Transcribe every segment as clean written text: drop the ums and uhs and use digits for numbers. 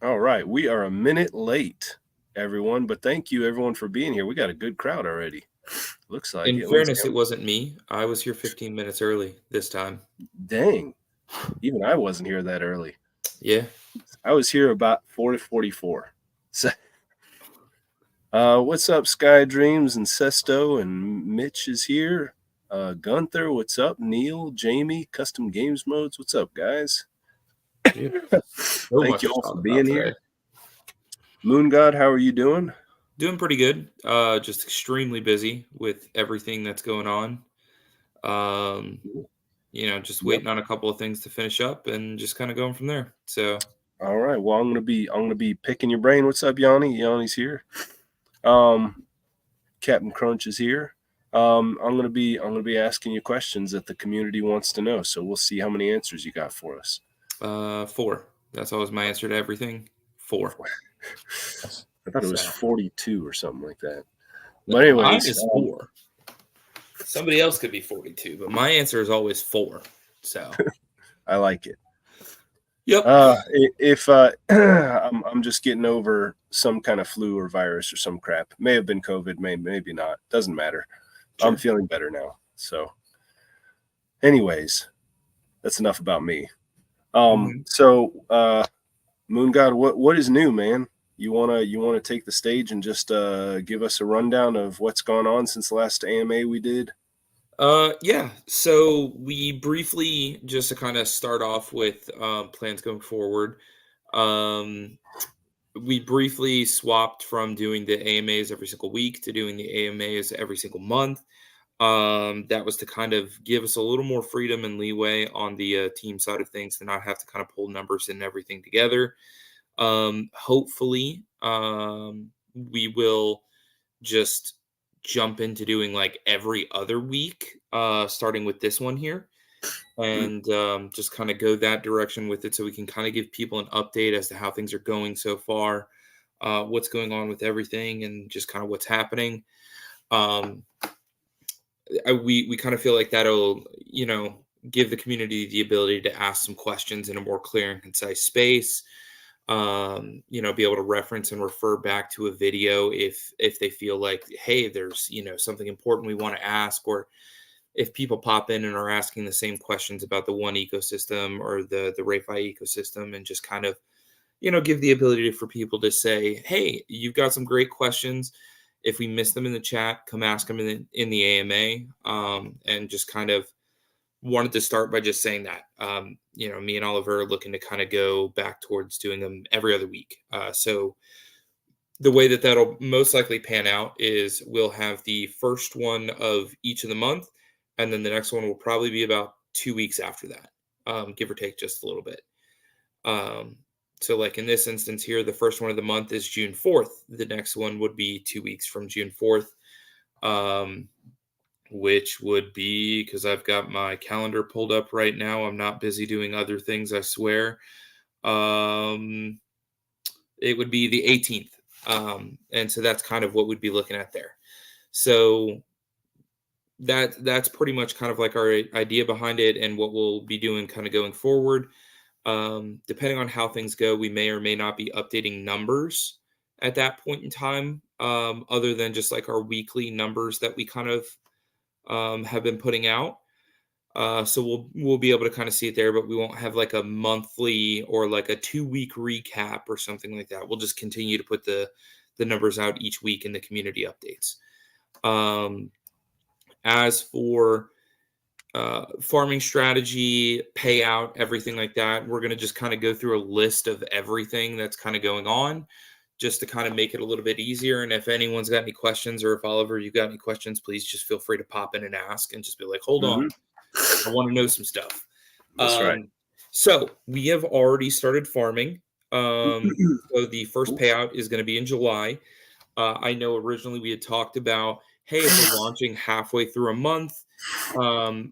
All right. We are a minute late, everyone, but thank you, everyone, for being here. We got a good crowd already. Looks like In it. Let me see. fairness, it wasn't me. I was here 15 minutes early this time. Dang. Even I wasn't here that early. Yeah. I was here about 4:44. So, what's up, Sky Dreams and Sesto and Mitch is here. Gunther, what's up? Neil, Jamie, Custom Games Modes, what's up, guys? So Thank much you to all for talk being about today. here. Moongod, how are you doing? Doing pretty good. Just extremely busy with everything that's going on. Um, just Yep. waiting on a couple of things to finish up and just kind of going from there. So, All right. Well, I'm gonna be picking your brain. What's up, Yanni? Yanni's here. Um, Captain Crunch is here. I'm gonna be asking you questions that the community wants to know. So we'll see how many answers you got for us. 4. That's always my answer to everything. 4. I thought it was So, 42 or something like that. But mine anyways, is 4. Somebody else could be 42, but my answer is always 4. So, I like it. yep. If I'm just getting over some kind of flu or virus or some crap. May have been COVID, maybe not. Doesn't matter. I'm Sure. feeling better now. So, anyways, that's enough about me. Mhm. Moon God, what is new, man? You wanna take the stage and just give us a rundown of what's gone on since the last AMA we did? Yeah. So we briefly, just to kind of start off with plans going forward, um, we briefly swapped from doing the AMAs every single week to doing the AMAs every single month. That was to kind of give us a little more freedom and leeway on the team side of things to not have to kind of pull numbers and everything together. Hopefully, we will just jump into doing like every other week, starting with this one here, Mm. and just kind of go that direction with it so we can kind of give people an update as to how things are going so far, what's going on with everything, and just kind of what's happening. Um, we kind of feel like that'll, give the community the ability to ask some questions in a more clear and concise space, be able to reference and refer back to a video if they feel like, hey, there's something important we want to ask, or if people pop in and are asking the same questions about the one ecosystem or the RayFi ecosystem, and just kind of give the ability for people to say, hey, you've got some great questions. If we miss them in the chat, come ask them in the AMA, and just kind of wanted to start by just saying that, me and Oliver are looking to kind of go back towards doing them every other week. So the way that that'll most likely pan out is we'll have the first one of each of the month, and then the next one will probably be about 2 weeks after that, give or take just a little bit. Um, so, like in this instance here, the first one of the month is June 4th. The next one would be 2 weeks from June 4th. Which would be, because I've got my calendar pulled up right now. I'm not busy doing other things, I swear. Um, it would be the 18th. And so that's kind of what we'd be looking at there. So that's pretty much kind of like our idea behind it and what we'll be doing kind of going forward. Depending on how things go, we may or may not be updating numbers at that point in time, other than just like our weekly numbers that we kind of have been putting out. So we'll be able to kind of see it there, but we won't have like a monthly or like a 2 week recap or something like that. We'll just continue to put the numbers out each week in the community updates. As for farming strategy, payout, everything like that, we're going to just kind of go through a list of everything that's kind of going on, just to kind of make it a little bit easier. And if anyone's got any questions, or if Oliver, you got any questions, please just feel free to pop in and ask, and just be like, hold on, Hmm. I want to know some stuff. That's right. So we have already started farming. So the first payout is going to be in July. I know originally we had talked about, hey, if we're launching halfway through a month,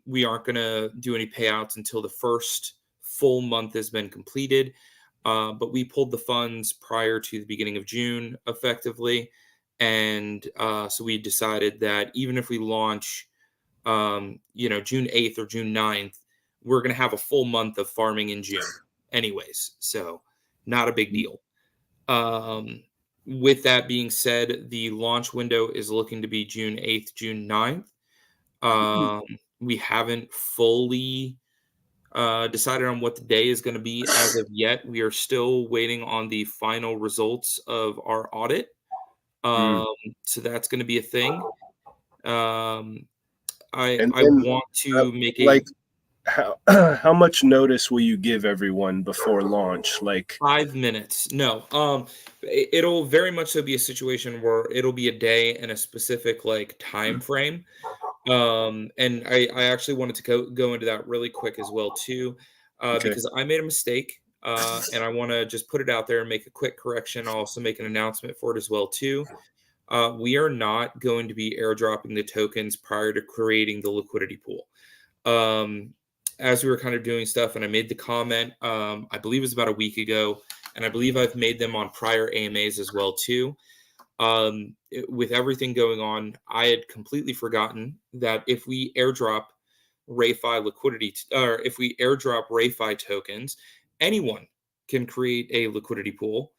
we aren't going to do any payouts until the first full month has been completed. But we pulled the funds prior to the beginning of June, effectively. And so we decided that even if we launch, June 8th or June 9th, we're going to have a full month of farming in June anyways. So not a big deal. With that being said, the launch window is looking to be June 8th, June 9th. We haven't fully decided on what the day is going to be as of yet. We are still waiting on the final results of our audit. Mm. So that's going to be a thing. I And want to make a like how much notice will you give everyone before launch? Like 5 minutes. No. It'll very much so be a situation where it'll be a day and a specific like time frame. And I actually wanted to go into that really quick as well too, okay, because I made a mistake, and I want to just put it out there and make a quick correction. I'll also make an announcement for it as well too. We are not going to be airdropping the tokens prior to creating the liquidity pool. Um, as we were kind of doing stuff, and I made the comment, I believe it was about a week ago, and I believe I've made them on prior AMAs as well too. With everything going on, I had completely forgotten that if we airdrop RayFi liquidity, or if we airdrop RayFi tokens, anyone can create a liquidity pool,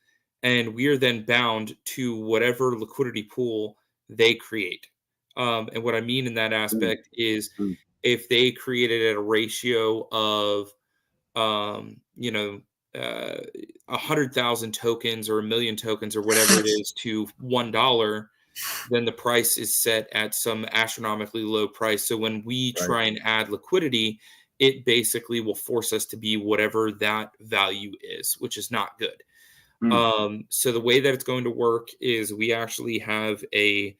and we are then bound to whatever liquidity pool they create. And what I mean in that mm, aspect is mm, if they created at a ratio of, um, you know, 100,000 tokens or a million tokens or whatever it is to $1, then the price is set at some astronomically low price. So when we right. try and add liquidity, it basically will force us to be whatever that value is, which is not good. Mm, So the way that it's going to work is we actually have a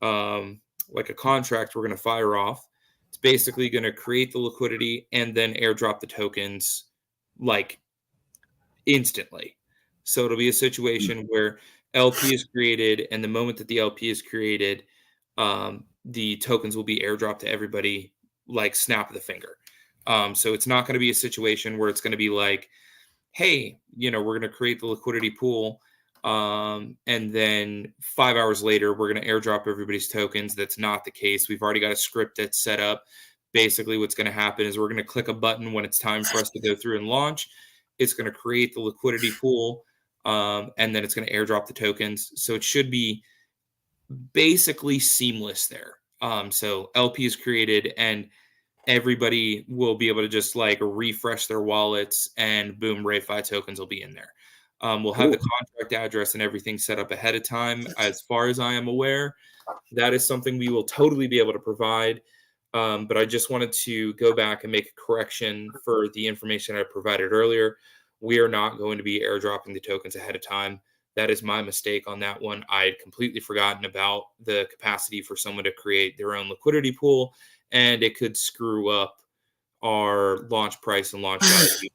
like a contract we're going to fire off. It's basically going to create the liquidity and then airdrop the tokens like instantly. So it'll be a mm, situation where LP is created, and the moment that the LP is created, the tokens will be airdropped to everybody like snap of the finger. So it's not going to be a situation where it's going to be like, hey, we're going to create the liquidity pool. And then 5 hours later, we're going to airdrop everybody's tokens. That's not the case. We've already got a script that's set up. Basically, what's going to happen is we're going to click a button when it's time for us to go through and launch. It's going to create the liquidity pool, and then it's going to airdrop the tokens. So it should be basically seamless there. So LP is created, and everybody will be able to just like refresh their wallets, and boom, RayFi tokens will be in there. We'll have the cool. contract address and everything set up ahead of time. As far as I am aware, that is something we will totally be able to provide. But I just wanted to go back and make a correction for the information I provided earlier. We are not going to be airdropping the tokens ahead of time. That is my mistake on that one. I had completely forgotten about the capacity for someone to create their own liquidity pool, and it could screw up our launch price and launch value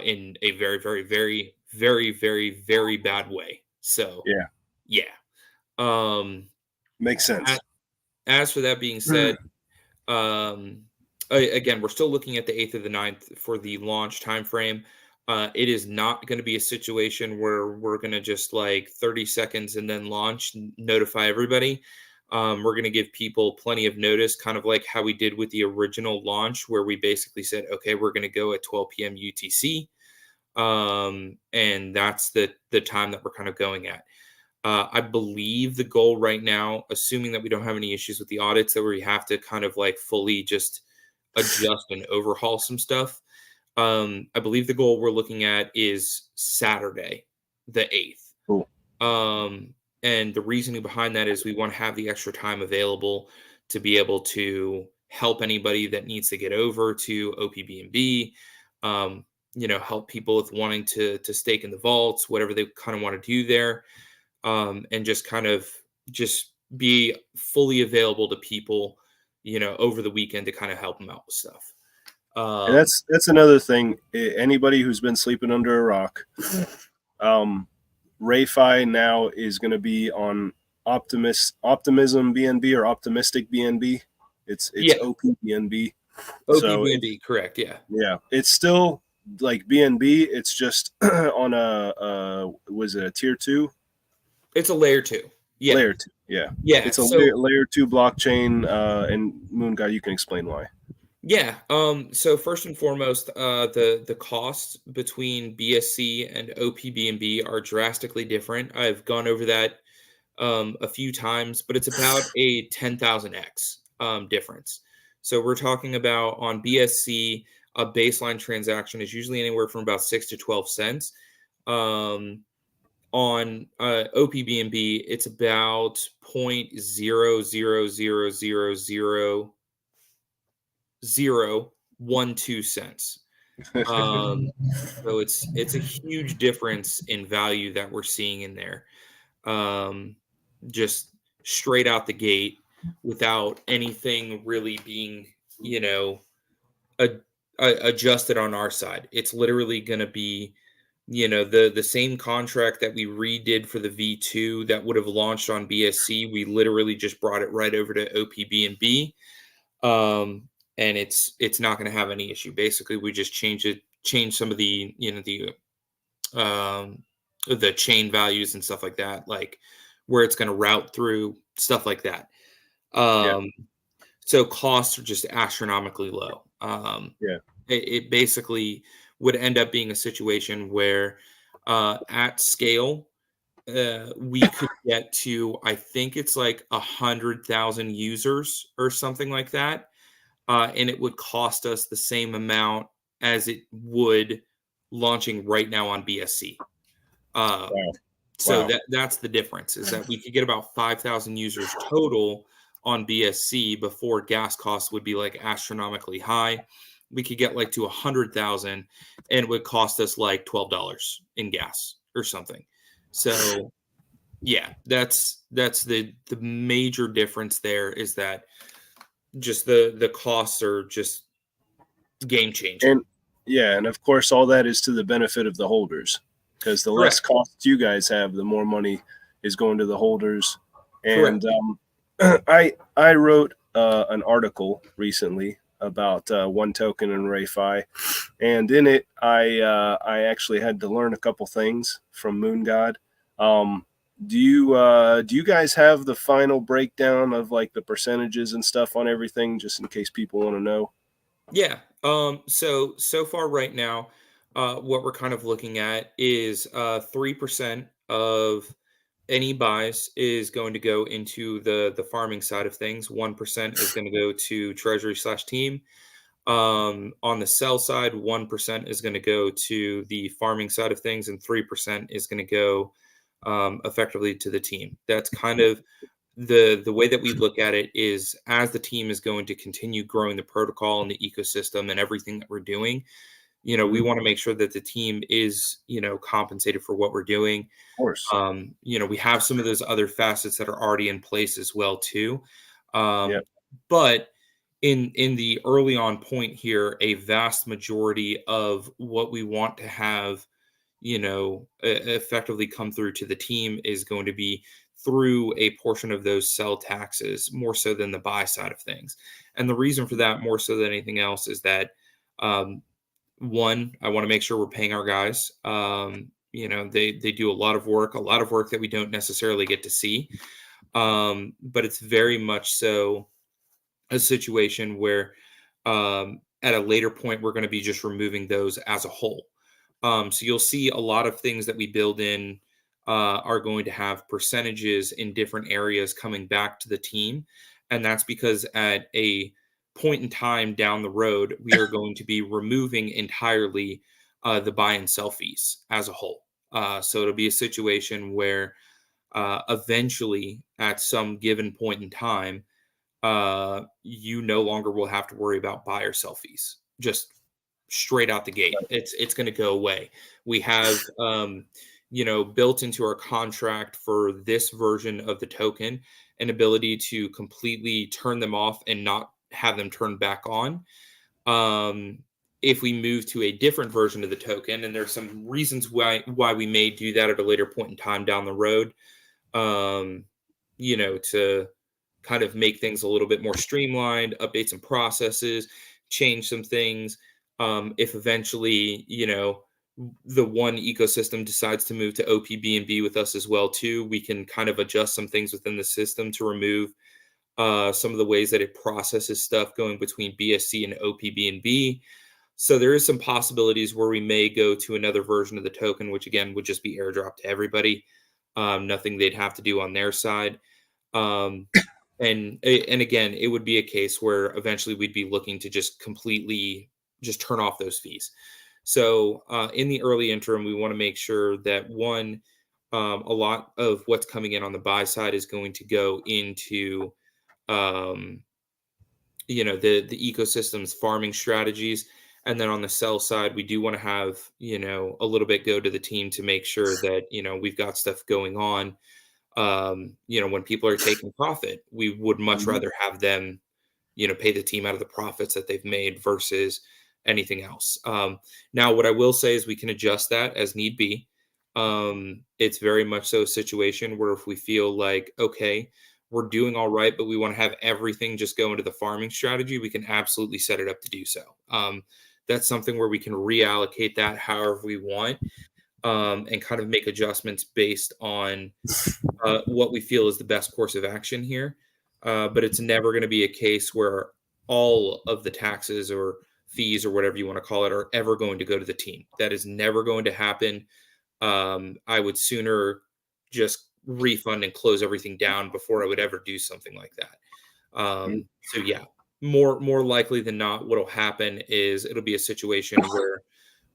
in a very, very, very, very, very, very bad way. So, Yeah, yeah. Um, makes a- sense. as for that being said, um, again, we're still looking at the 8th or the 9th for the launch time frame. It is not going to be a situation where we're going to just like 30 seconds and then launch, notify everybody. We're going to give people plenty of notice, kind of like how we did with the original launch, where we basically said, okay, we're going to go at 12 p.m. UTC. And that's the time that we're kind of going at. I believe the goal right now, assuming that we don't have any issues with the audits, that we have to kind of like fully just adjust and overhaul some stuff. I believe the goal we're looking at is Saturday, the 8th. Cool. And the reasoning behind that is we want to have the extra time available to be able to help anybody that needs to get over to OPBNB, help people with wanting to stake in the vaults, whatever they kind of want to do there, and just kind of just be fully available to people, over the weekend to kind of help them out with stuff. And Um, that's another thing. Anybody who's been sleeping under a rock, RayFi now is going to be on Optimism BNB or Optimistic BNB. It's yeah, OPBNB. So OPBNB, correct. Yeah. yeah, it's still like BNB. It's just on was it a tier 2? It's a layer 2. Yeah. Layer 2. Yeah, Yeah. it's a So layer 2 blockchain. And Moongod, you can explain why. Yeah. So first and foremost, the costs between BSC and OPBNB are drastically different. I've gone over that a few times, but it's about a 10,000x difference. So we're talking about on BSC, a baseline transaction is usually anywhere from about 6 to 12 cents. Um, on OPBNB, it's about 0.00000012 cents. Um, so it's a huge difference in value that we're seeing in there. Um, just straight out the gate without anything really being, you know, a, adjusted on our side. It's literally going to be, the same contract that we redid for the V2 that would have launched on BSC. We literally just brought it right over to OPBNB, and it's not going to have any issue. Basically, we just change some of the the chain values and stuff like that, like where it's going to route through, stuff like that. Yeah, Um, so costs are just astronomically low. yeah, It basically would end up being a situation where at scale, we could get to, I think it's like 100,000 users or something like that. And it would cost us the same amount as it would launching right now on BSC. Um, wow, so wow, that's the difference, is that we could get about 5,000 users total on BSC before gas costs would be like astronomically high. We could get like to 100,000 and it would cost us like $12 in gas or something. So yeah, that's the major difference there, is that just the costs are just game changing. and yeah, and of course, all that is to the benefit of the holders, because the less Correct. costs you guys have, the more money is going to the holders. And Correct. I wrote an article recently about one token in RayFi, and in it, I actually had to learn a couple things from Moongod. Um, do you guys have the final breakdown of like the percentages and stuff on everything, just in case people want to know? Yeah. So far right now, what we're kind of looking at is 3% of any buys is going to go into the farming side of things. 1% is going to go to treasury slash team. On the sell side, 1% is going to go to the farming side of things, and 3% is going to go effectively to the team. That's kind of the way that we look at it, is as the team is going to continue growing the protocol and the ecosystem and everything that we're doing, we Mhm. want to make sure that the team is, compensated for what we're doing. Of course. We have some of those other facets that are already in place as well too. Yeah. But in the early on point here, a vast majority of what we want to have, effectively come through to the team is going to be through a portion of those sell taxes, more so than the buy side of things. And the reason for that, more so than anything else, is that um, one, I want to make sure we're paying our guys. They do a lot of work that we don't necessarily get to see. But it's very much so a situation where at a later point we're going to be just removing those as a whole. So you'll see a lot of things that we build in are going to have percentages in different areas coming back to the team. And that's because at a point in time down the road, we are going to be removing entirely the buy and sell fees as a whole. So it'll be a situation where eventually, at some given point in time, you no longer will have to worry about buy or sell fees. Just straight out the gate, it's going to go away. We have built into our contract for this version of the token an ability to completely turn them off and not have them turned back on. um, if we move to a different version of the token, and there's some reasons why we may do that at a later point in time down the road, um, to kind of make things a little bit more streamlined, update some processes, change some things. If eventually, the one ecosystem decides to move to OPBNB with us as well too, we can kind of adjust some things within the system to remove some of the ways that it processes stuff going between BSC and OPBNB. So there is some possibilities where we may go to another version of the token, which again would just be airdropped to everybody. Nothing they'd have to do on their side. And again, it would be a case where eventually we'd be looking to just completely just turn off those fees. So in the early interim, we want to make sure that one, a lot of what's coming in on the buy side is going to go into the ecosystem's farming strategies. And then on the sell side, we do want to have, a little bit go to the team to make sure that, we've got stuff going on. When people are taking profit, we would much rather have them, pay the team out of the profits that they've made versus anything else. Now, what I will say is we can adjust that as need be. It's very much so a situation where if we feel like, okay, we're doing all right, but we want to have everything just go into the farming strategy, we can absolutely set it up to do so. That's something where we can reallocate that however we want, and kind of make adjustments based on what we feel is the best course of action here. But it's never going to be a case where all of the taxes or fees or whatever you want to call it are ever going to go to the team. That is never going to happen. I would sooner just refund and close everything down before I would ever do something like that. So yeah, more likely than not, what'll happen is it'll be a situation where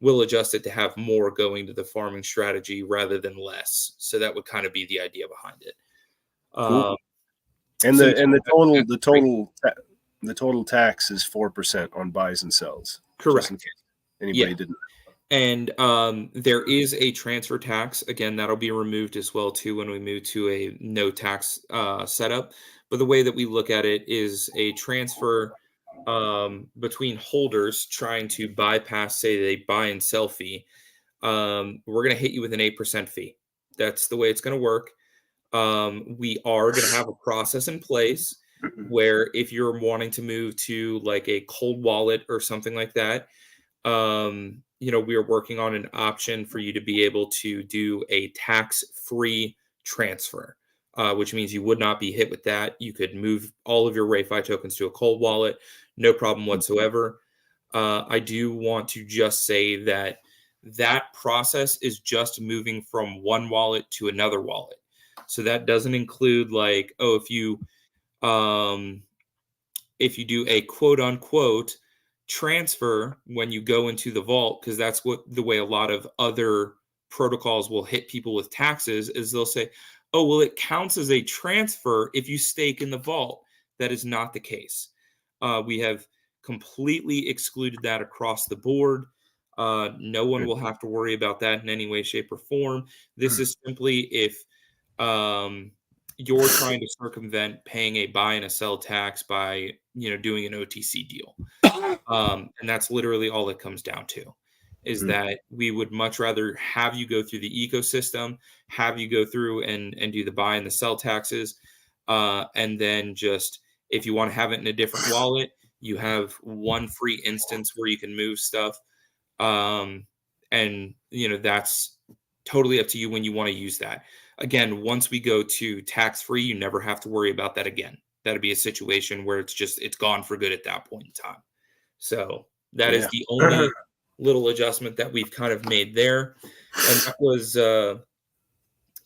we'll adjust it to have more going to the farming strategy rather than less. So that would kind of be the idea behind it. Cool. And the total tax is 4% on buys and sells. Correct. Just in case anybody didn't. And there is a transfer tax. Again, that'll be removed as well too when we move to a no tax setup. But the way that we look at it is a transfer between holders trying to bypass, say, they buy and sell fee. We're going to hit you with an 8% fee. That's the way it's going to work. We are going to have a process in place where if you're wanting to move to like a cold wallet or something like that, we are working on an option for you to be able to do a tax-free transfer, which means you would not be hit with that. You could move all of your RayFi tokens to a cold wallet, no problem whatsoever. I do want to just say that that process is just moving from one wallet to another wallet. So that doesn't include like, if you do a quote unquote transfer when you go into the vault, because that's the way a lot of other protocols will hit people with taxes, is they'll say, oh, well, it counts as a transfer if you stake in the vault. That is not the case. We have completely excluded that across the board. No one will have to worry about that in any way, shape, or form. This is simply if you're trying to circumvent paying a buy and a sell tax by, doing an OTC deal. And that's literally all it comes down to, is that we would much rather have you go through the ecosystem, have you go through and do the buy and the sell taxes. And then just, if you want to have it in a different wallet, you have one free instance where you can move stuff. And, that's totally up to you when you want to use that. Again, once we go to tax-free, you never have to worry about that again. That'd be a situation where it's gone for good at that point in time. So that is the only little adjustment that we've kind of made there. And that was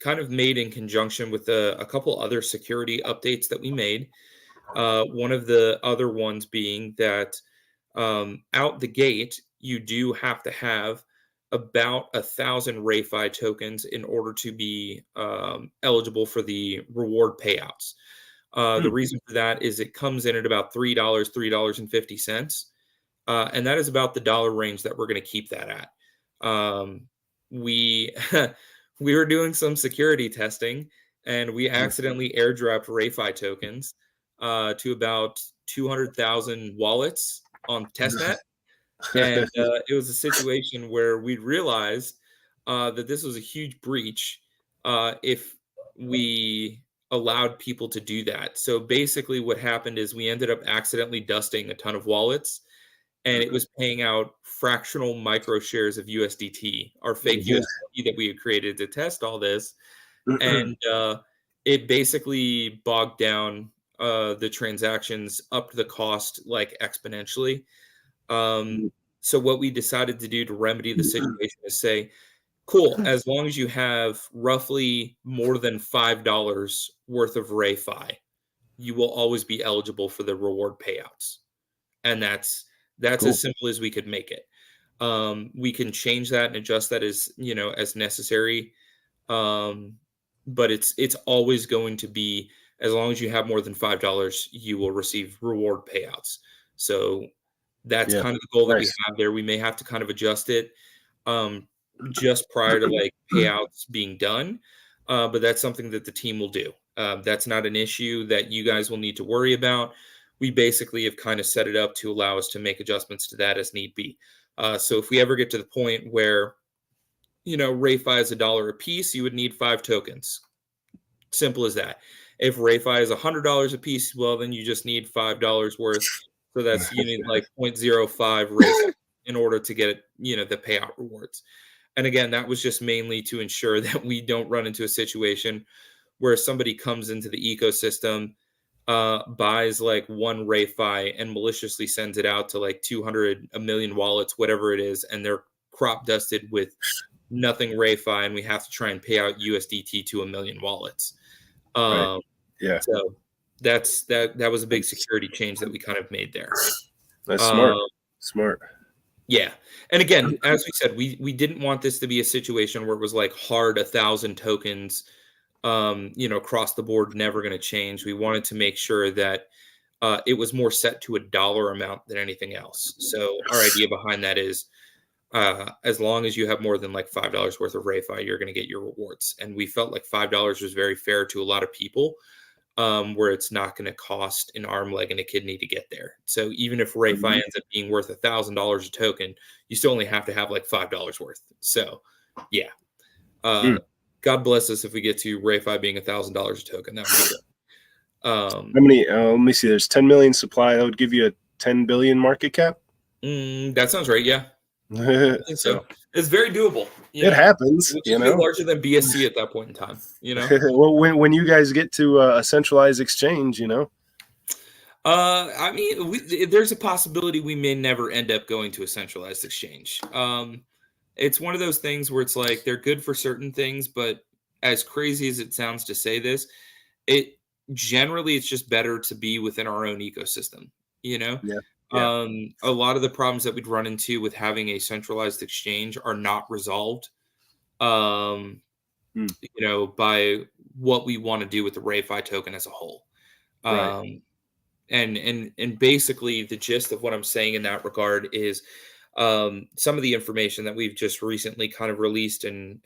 kind of made in conjunction with a couple other security updates that we made. One of the other ones being that out the gate, you do have to have about 1,000 RayFi tokens in order to be eligible for the reward payouts. The reason for that is it comes in at about $3, $3.50. And that is about the dollar range that we're going to keep that at. We were doing some security testing, and we accidentally airdropped RayFi tokens to about 200,000 wallets on testnet. And it was a situation where we realized that this was a huge breach if we allowed people to do that. So basically what happened is we ended up accidentally dusting a ton of wallets, and it was paying out fractional micro shares of USDT, our fake USDT that we had created to test all this. And it basically bogged down the transactions upped the cost like exponentially. So what we decided to do to remedy the situation is say, cool, as long as you have roughly more than $5 worth of RayFi, you will always be eligible for the reward payouts. And that's Cool. as simple as we could make it. We can change that and adjust that as, as necessary. But it's always going to be, as long as you have more than $5, you will receive reward payouts. So that's Yeah. kind of the goal that we Nice. have there. We may have to kind of adjust it just prior to like payouts being done. But that's something that the team will do. That's not an issue that you guys will need to worry about. We basically have kind of set it up to allow us to make adjustments to that as need be. So if we ever get to the point where, RayFi is $1 a piece, you would need 5 tokens. Simple as that. If RayFi is $100 a piece, well, then you just need $5 worth. So that's, you need like 0.05 RayFi in order to get, the payout rewards. And again, that was just mainly to ensure that we don't run into a situation where somebody comes into the ecosystem, buys like 1 RayFi and maliciously sends it out to like 200, a million wallets, whatever it is, and they're crop dusted with nothing RayFi, and we have to try and pay out USDT to a million wallets. Right. Yeah. So that was a big security change that we kind of made there. That's smart. Smart. Yeah. And again, as we said, we didn't want this to be a situation where it was like hard 1,000 tokens, across the board, never going to change. We wanted to make sure that it was more set to a dollar amount than anything else. So our idea behind that is, as long as you have more than like $5 worth of RayFi, you're going to get your rewards. And we felt like $5 was very fair to a lot of people, where it's not going to cost an arm, leg, and a kidney to get there. So even if RayFi ends up being worth $1,000 a token, you still only have to have like $5 worth. So yeah, God bless us if we get to RayFi being $1,000 a token. That would be good. How many? Let me see. There's 10 million supply. That would give you a 10 billion market cap. That sounds right. Yeah. I think so. It's very doable. It happens, Which is larger than BSC at that point in time. Well, when you guys get to a centralized exchange, I mean, there's a possibility we may never end up going to a centralized exchange. It's one of those things where it's like they're good for certain things, but as crazy as it sounds to say this, it's just better to be within our own ecosystem. Yeah. A lot of the problems that we'd run into with having a centralized exchange are not resolved, by what we want to do with the RayFi token as a whole. Right. And basically the gist of what I'm saying in that regard is, some of the information that we've just recently kind of released and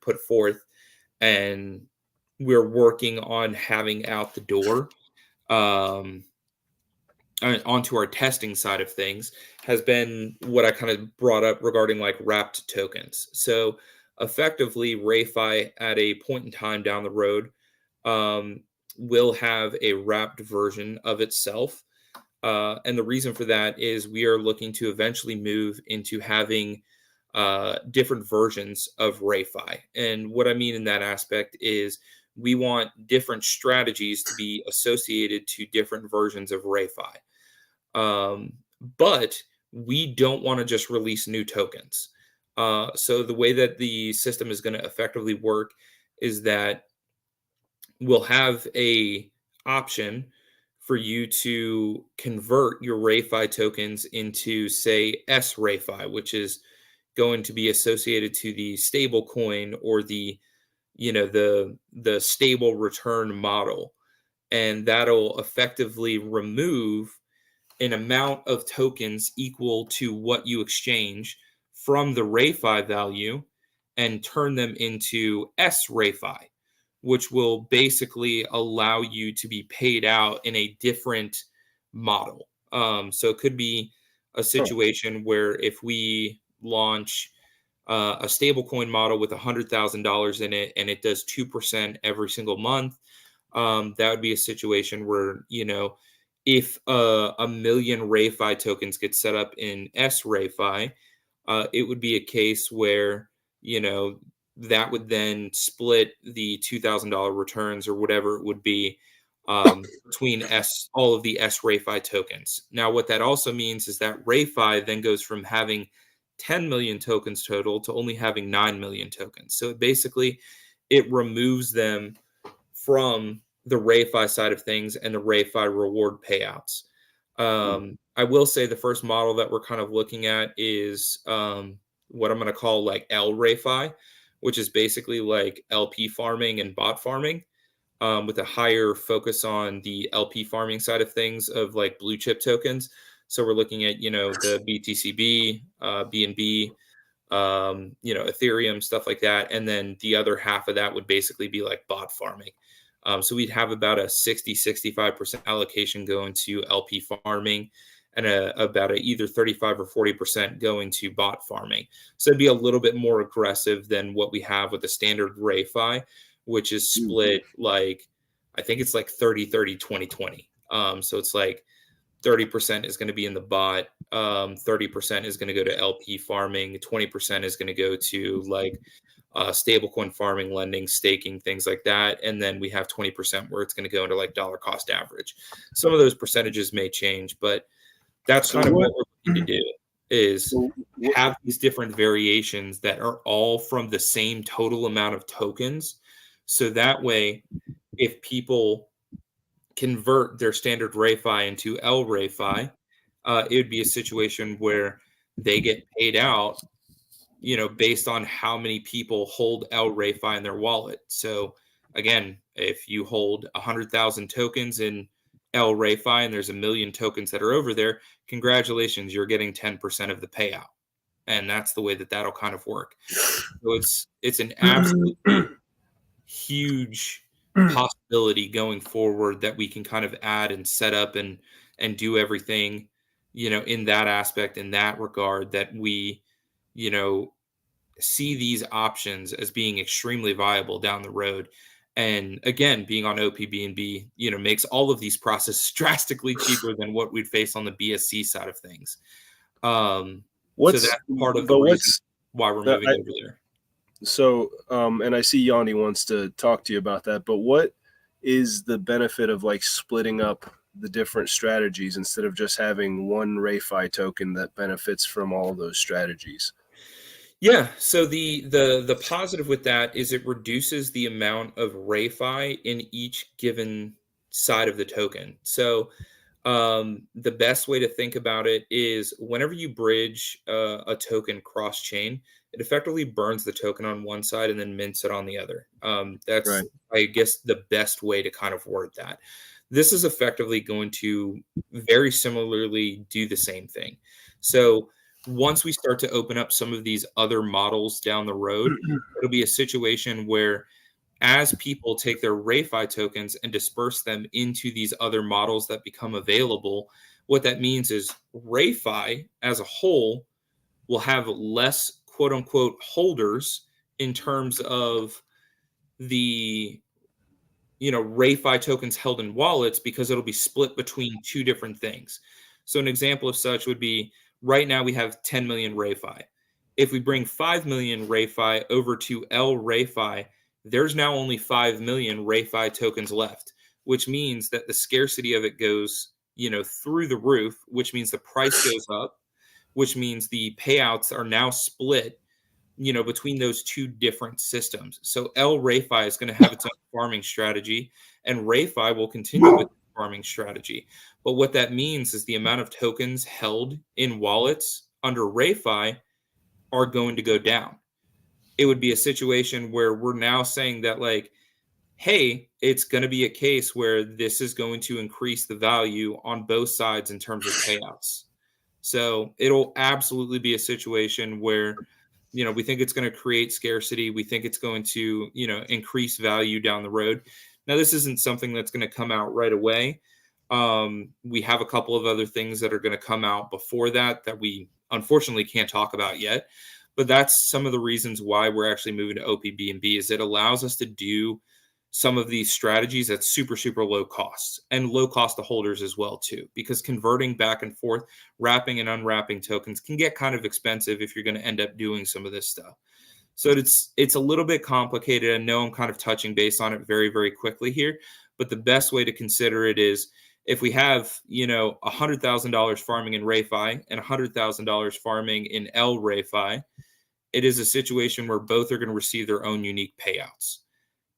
put forth, and we're working on having out the door, onto our testing side of things, has been what I kind of brought up regarding like wrapped tokens. So effectively, RayFi at a point in time down the road will have a wrapped version of itself. And the reason for that is we are looking to eventually move into having different versions of RayFi. And what I mean in that aspect is we want different strategies to be associated to different versions of RayFi. But we don't want to just release new tokens. So the way that the system is going to effectively work is that we'll have a option for you to convert your RayFi tokens into, say, SRayFi, which is going to be associated to the stable coin or the stable return model. And that'll effectively remove an amount of tokens equal to what you exchange from the RayFi value and turn them into SRayFi, which will basically allow you to be paid out in a different model. So it could be a situation where if we launch a stablecoin model with $100,000 in it and it does 2% every single month, that would be a situation where, if a million RayFi tokens get set up in SRayFi, it would be a case where, that would then split the $2,000 returns or whatever it would be between all of the RayFi tokens. Now, what that also means is that RayFi then goes from having 10 million tokens total to only having 9 million tokens. So it removes them from the RayFi side of things and the RayFi reward payouts. I will say the first model that we're kind of looking at is what I'm going to call like RayFi, which is basically like LP farming and bot farming, with a higher focus on the LP farming side of things of like blue chip tokens. So we're looking at, the BTCB, BNB, Ethereum, stuff like that. And then the other half of that would basically be like bot farming. So we'd have about a 65% allocation going to LP farming and about either 35 or 40% going to bot farming. So it'd be a little bit more aggressive than what we have with the standard RayFi, which is split like, I think it's like 30, 30, 20, 20. So it's like 30% is going to be in the bot, 30% is going to go to LP farming, 20% is going to go to like stablecoin farming, lending, staking, things like that. And then we have 20% where it's going to go into like dollar cost average. Some of those percentages may change, but that's kind of what we're looking to do is have these different variations that are all from the same total amount of tokens. So that way, if people convert their standard RayFi into RayFi, it would be a situation where they get paid out, based on how many people hold RayFi in their wallet. So again, if you hold 100,000 tokens in RayFi and there's 1 million tokens that are over there, congratulations, you're getting 10% of the payout. And that's the way that that'll kind of work. So it's an absolutely huge possibility going forward that we can kind of add and set up and do everything, in that aspect, in that regard, that we, see these options as being extremely viable down the road. And again, being on OPBNB, makes all of these processes drastically cheaper than what we'd face on the BSC side of things. So that's part of the reason why we're moving over there. So, and I see Yanni wants to talk to you about that, but what is the benefit of like splitting up the different strategies instead of just having one RayFi token that benefits from all those strategies? Yeah, so the positive with that is it reduces the amount of RayFi in each given side of the token. So the best way to think about it is whenever you bridge a token cross chain, it effectively burns the token on one side and then mints it on the other. That's right. I guess the best way to kind of word that. This is effectively going to very similarly do the same thing. So once we start to open up some of these other models down the road, it'll be a situation where as people take their RayFi tokens and disperse them into these other models that become available, what that means is RayFi as a whole will have less quote unquote holders in terms of the RayFi tokens held in wallets, because it'll be split between two different things. So an example of such would be right now we have 10 million RayFi. If we bring 5 million RayFi over to RayFi, there's now only 5 million RayFi tokens left, which means that the scarcity of it goes, through the roof, which means the price goes up, which means the payouts are now split, between those two different systems. So RayFi is going to have its own farming strategy, and RayFi will continue with farming strategy. But what that means is the amount of tokens held in wallets under RayFi are going to go down. It would be a situation where we're now saying that, like, hey, it's going to be a case where this is going to increase the value on both sides in terms of payouts. So it'll absolutely be a situation where, we think it's going to create scarcity. We think it's going to, increase value down the road. Now, this isn't something that's going to come out right away. We have a couple of other things that are going to come out before that we unfortunately can't talk about yet. But that's some of the reasons why we're actually moving to OPBNB, is it allows us to do some of these strategies at super, super low costs, and low cost to holders as well too, because converting back and forth, wrapping and unwrapping tokens can get kind of expensive if you're going to end up doing some of this stuff. So it's a little bit complicated. I know I'm kind of touching base on it very, very quickly here, But the best way to consider it is if we have, $100,000 farming in RayFi and $100,000 farming in RayFi, it is a situation where both are going to receive their own unique payouts.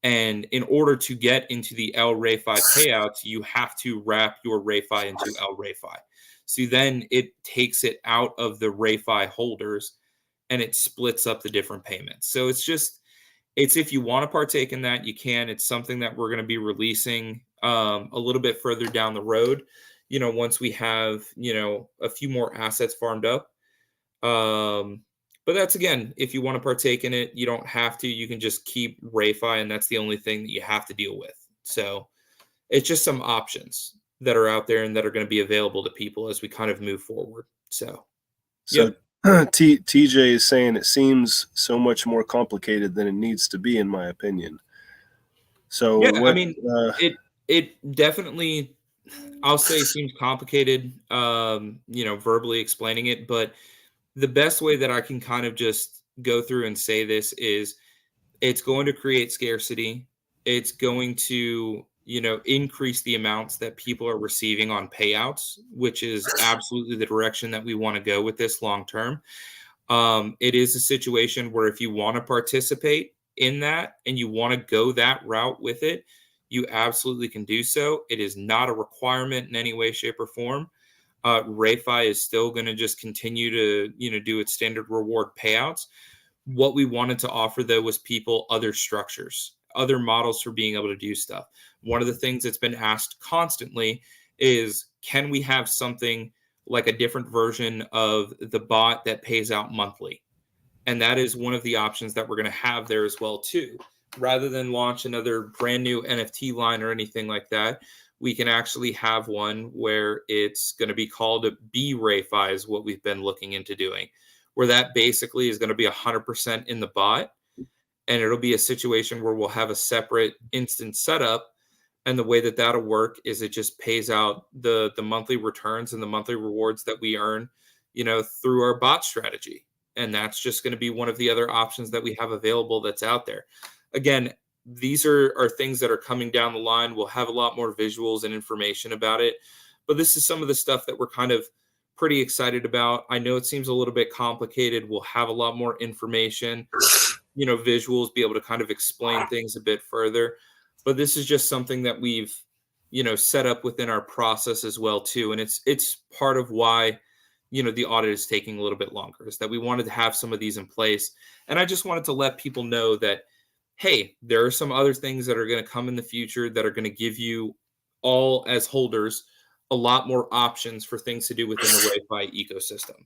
And in order to get into the RayFi payouts, you have to wrap your RayFi into RayFi. So then it takes it out of the RayFi holders and it splits up the different payments. So it's if you want to partake in that, you can. It's something that we're going to be releasing a little bit further down the road, once we have, a few more assets farmed up. But that's, again, if you want to partake in it, you don't have to. You can just keep RayFi, and that's the only thing that you have to deal with. So it's just some options that are out there and that are going to be available to people as we kind of move forward. So yep. TJ is saying it seems so much more complicated than it needs to be, in my opinion. So yeah, I mean, it definitely, I'll say, seems complicated, verbally explaining it, but the best way that I can kind of just go through and say this is it's going to create scarcity. It's going to, increase the amounts that people are receiving on payouts, which is absolutely the direction that we want to go with this long term. It is a situation where if you want to participate in that and you want to go that route with it, you absolutely can do so. It is not a requirement in any way, shape, or form. RayFi is still going to just continue to, do its standard reward payouts. What we wanted to offer, though, was people other structures, other models for being able to do stuff. One of the things that's been asked constantly is, can we have something like a different version of the bot that pays out monthly? And that is one of the options that we're going to have there as well, too. Rather than launch another brand new NFT line or anything like that, we can actually have one where it's going to be called a RayFi is what we've been looking into doing, where that basically is going to be 100% in the bot. And it'll be a situation where we'll have a separate instance setup. And the way that that'll work is it just pays out the monthly returns and the monthly rewards that we earn, through our bot strategy. And that's just going to be one of the other options that we have available that's out there. Again, these are things that are coming down the line. We'll have a lot more visuals and information about it. But this is some of the stuff that we're kind of pretty excited about. I know it seems a little bit complicated. We'll have a lot more information, visuals, be able to kind of explain things a bit further. But this is just something that we've, set up within our process as well, too. And it's part of why, the audit is taking a little bit longer, is that we wanted to have some of these in place. And I just wanted to let people know that, hey, there are some other things that are going to come in the future that are going to give you all as holders a lot more options for things to do within the RayFi ecosystem.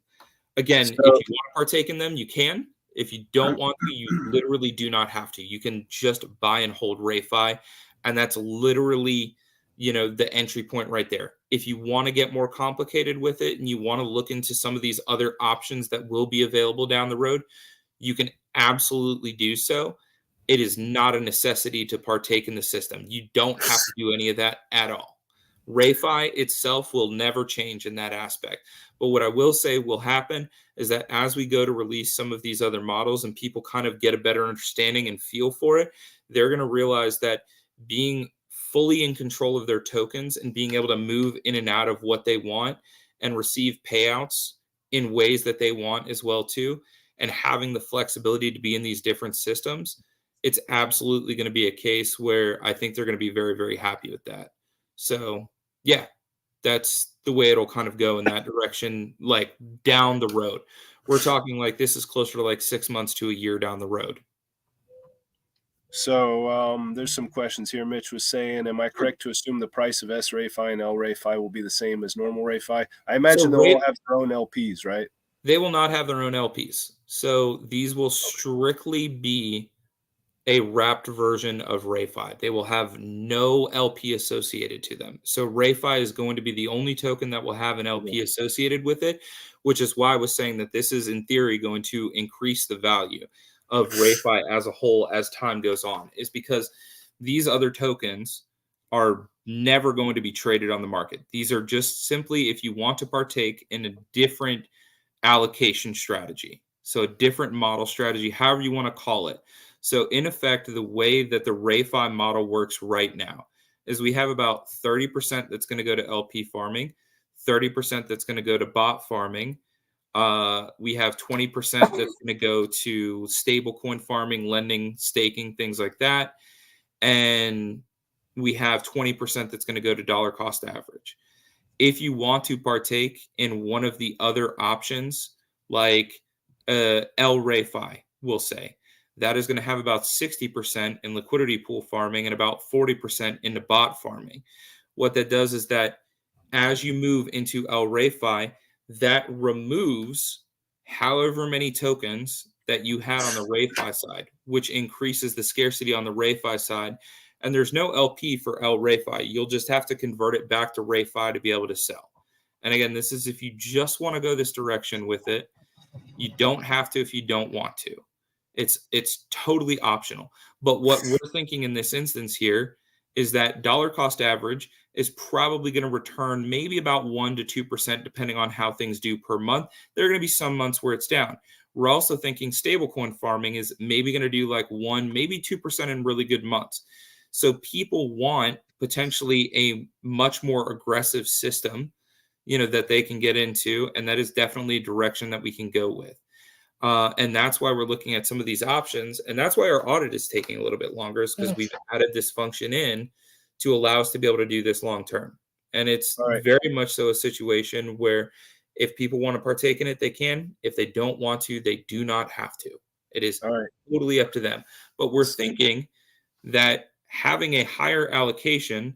Again, if you want to partake in them, you can. If you don't want to, you literally do not have to. You can just buy and hold RayFi, and that's literally, the entry point right there. If you want to get more complicated with it and you want to look into some of these other options that will be available down the road, you can absolutely do so. It is not a necessity to partake in the system. You don't have to do any of that at all. RayFi itself will never change in that aspect. But what I will say will happen is that as we go to release some of these other models and people kind of get a better understanding and feel for it, they're going to realize that being fully in control of their tokens and being able to move in and out of what they want and receive payouts in ways that they want as well, too, and having the flexibility to be in these different systems, it's absolutely going to be a case where I think they're going to be very, very happy with that. So, yeah, that's the way it'll kind of go in that direction, like down the road. We're talking like this is closer to like 6 months to a year down the road. So there's some questions here. Mitch was saying, am I correct to assume the price of RayFi and RayFi will be the same as normal RayFi? I imagine they'll all have their own LPs, right? They will not have their own LPs. So these will strictly be a wrapped version of RayFi. They will have no LP associated to them. So RayFi is going to be the only token that will have an LP associated with it, which is why I was saying that this is in theory going to increase the value of RayFi as a whole as time goes on, is because these other tokens are never going to be traded on the market. These are just simply if you want to partake in a different allocation strategy. So a different model strategy, however you want to call it. So in effect, the way that the RayFi model works right now is we have about 30% that's going to go to LP farming, 30% that's going to go to bot farming. We have 20% that's going to go to stablecoin farming, lending, staking, things like that. And we have 20% that's going to go to dollar cost average. If you want to partake in one of the other options, like RayFi, we'll say, that is going to have about 60% in liquidity pool farming and about 40% into bot farming. What that does is that as you move into RayFi, that removes however many tokens that you had on the RayFi side, which increases the scarcity on the RayFi side. And there's no LP for RayFi. You'll just have to convert it back to RayFi to be able to sell. And again, this is if you just want to go this direction with it. You don't have to if you don't want to. It's totally optional. But what we're thinking in this instance here is that dollar cost average is probably going to return maybe about 1 to 2%, depending on how things do per month. There are going to be some months where it's down. We're also thinking stablecoin farming is maybe going to do like 1, maybe 2% in really good months. So people want potentially a much more aggressive system, that they can get into. And that is definitely a direction that we can go with. And that's why we're looking at some of these options. And that's why our audit is taking a little bit longer, is because we've added this function in to allow us to be able to do this long term. And it's very much so a situation where if people want to partake in it, they can. If they don't want to, they do not have to. It is totally up to them. But we're thinking that having a higher allocation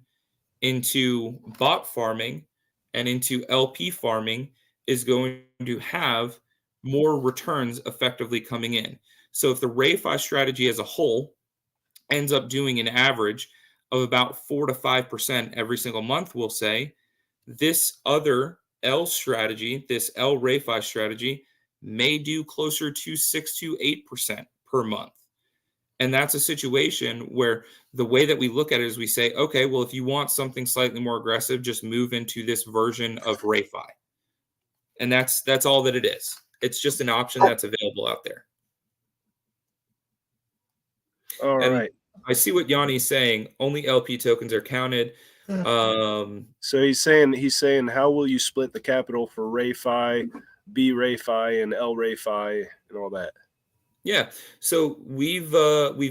into bot farming and into LP farming is going to have more returns effectively coming in. So if the RayFi strategy as a whole ends up doing an average of about 4 to 5% every single month, we'll say, this other L strategy, this RayFi strategy, may do closer to 6 to 8% per month. And that's a situation where the way that we look at it is we say, okay, well, if you want something slightly more aggressive, just move into this version of RayFi. And that's all that it is. It's just an option that's available out there. All right. I see what Yanni's saying. Only LP tokens are counted. So he's saying, how will you split the capital for RayFi, RayFi, and RayFi, and all that? Yeah, so we've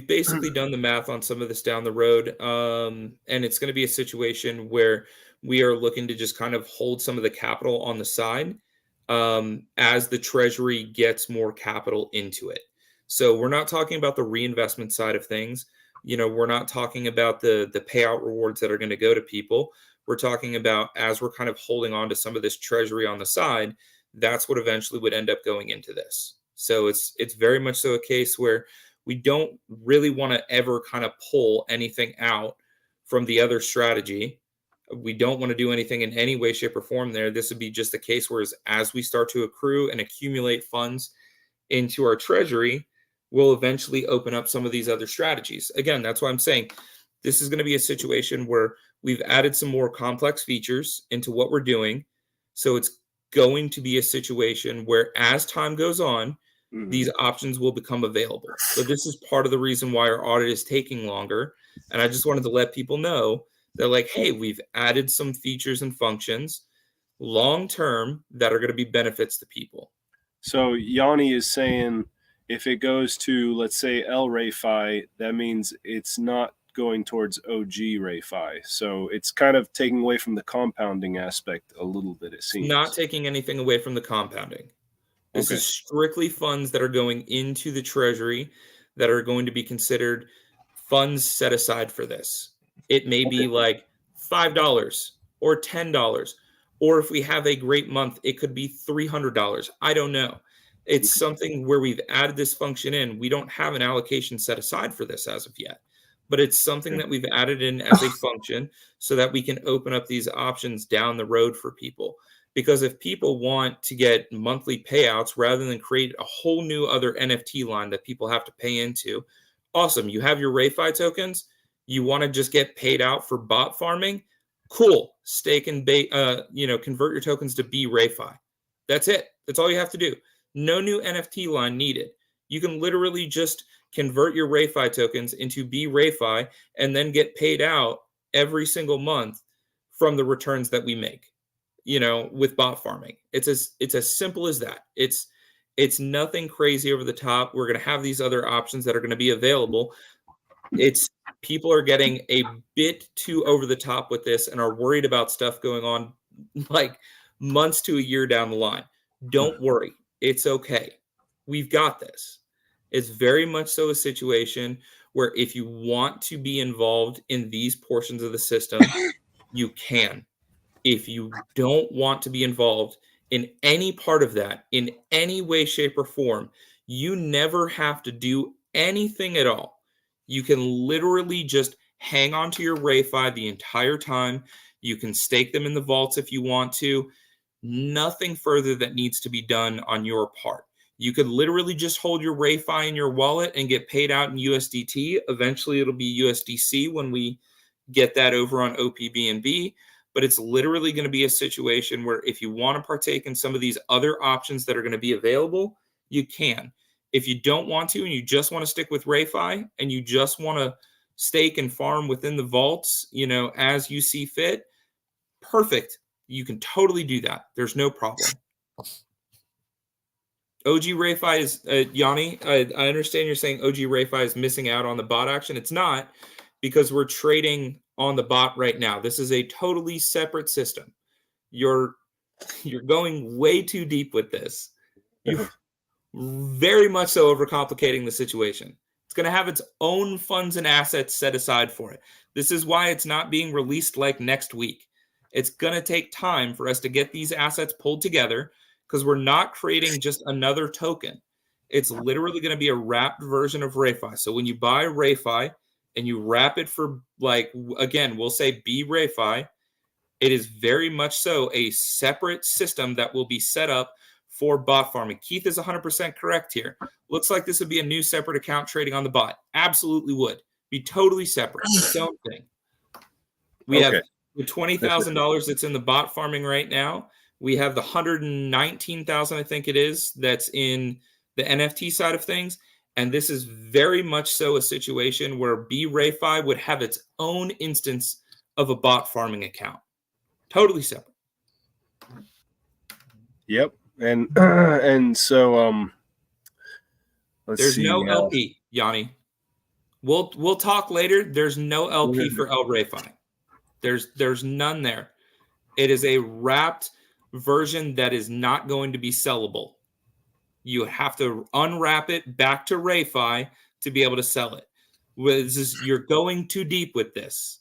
basically done the math on some of this down the road, and it's going to be a situation where we are looking to just kind of hold some of the capital on the side as the treasury gets more capital into it. So we're not talking about the reinvestment side of things. We're not talking about the payout rewards that are going to go to people. We're talking about, as we're kind of holding on to some of this treasury on the side, that's what eventually would end up going into this. So it's very much so a case where we don't really want to ever kind of pull anything out from the other strategy. We don't want to do anything in any way, shape, or form there. This would be just a case where as we start to accrue and accumulate funds into our treasury, we'll eventually open up some of these other strategies. Again, that's why I'm saying this is going to be a situation where we've added some more complex features into what we're doing. So it's going to be a situation where as time goes on, these options will become available. So this is part of the reason why our audit is taking longer. And I just wanted to let people know that, like, hey, we've added some features and functions long-term that are going to be benefits to people. So Yanni is saying if it goes to, let's say, RayFi, that means it's not going towards OG RayFi. So it's kind of taking away from the compounding aspect a little bit, it seems. Not taking anything away from the compounding. This is strictly funds that are going into the treasury that are going to be considered funds set aside for this. It may be like $5 or $10, or if we have a great month, it could be $300. I don't know. It's something where we've added this function in. We don't have an allocation set aside for this as of yet, but it's something that we've added in as a function so that we can open up these options down the road for people. Because if people want to get monthly payouts rather than create a whole new other NFT line that people have to pay into, awesome. You have your RayFi tokens. You want to just get paid out for bot farming? Cool. Stake and convert your tokens to RayFi. That's it. That's all you have to do. No new NFT line needed. You can literally just convert your RayFi tokens into RayFi and then get paid out every single month from the returns that we make, with bot farming. It's as simple as that. It's nothing crazy over the top. We're going to have these other options that are going to be available. It's people are getting a bit too over the top with this and are worried about stuff going on like months to a year down the line. Don't worry. It's okay. We've got this. It's very much so a situation where if you want to be involved in these portions of the system, you can. If you don't want to be involved in any part of that, in any way, shape, or form, you never have to do anything at all. You can literally just hang on to your RayFi the entire time. You can stake them in the vaults if you want to. Nothing further that needs to be done on your part. You could literally just hold your RayFi in your wallet and get paid out in USDT. Eventually, it'll be USDC when we get that over on OPBNB. But it's literally going to be a situation where if you want to partake in some of these other options that are going to be available, you can. If you don't want to and you just want to stick with RayFi and you just want to stake and farm within the vaults, as you see fit, perfect. You can totally do that. There's no problem. OG RayFi is, Yanni, I understand you're saying OG RayFi is missing out on the bot action. It's not, because we're trading on the bot right now. This is a totally separate system. You're going way too deep with this. You're very much so overcomplicating the situation. It's going to have its own funds and assets set aside for it. This is why it's not being released like next week. It's going to take time for us to get these assets pulled together, because we're not creating just another token. It's literally going to be a wrapped version of RayFi. So when you buy RayFi and you wrap it for, again, we'll say B RayFi, it is very much so a separate system that will be set up for bot farming. Keith is 100% correct here. Looks like this would be a new separate account trading on the bot. Absolutely would. Be totally separate. Its own thing. We have the $20,000 that's in the bot farming right now. We have the 119,000, I think it is, that's in the NFT side of things. And this is very much so a situation where B RayFi would have its own instance of a bot farming account. Totally separate. Yep. And so there's no LP, Yanni. We'll talk later. There's no LP for L RayFi. There's none there. It is a wrapped version that is not going to be sellable. You have to unwrap it back to RayFi to be able to sell it. You're going too deep with this.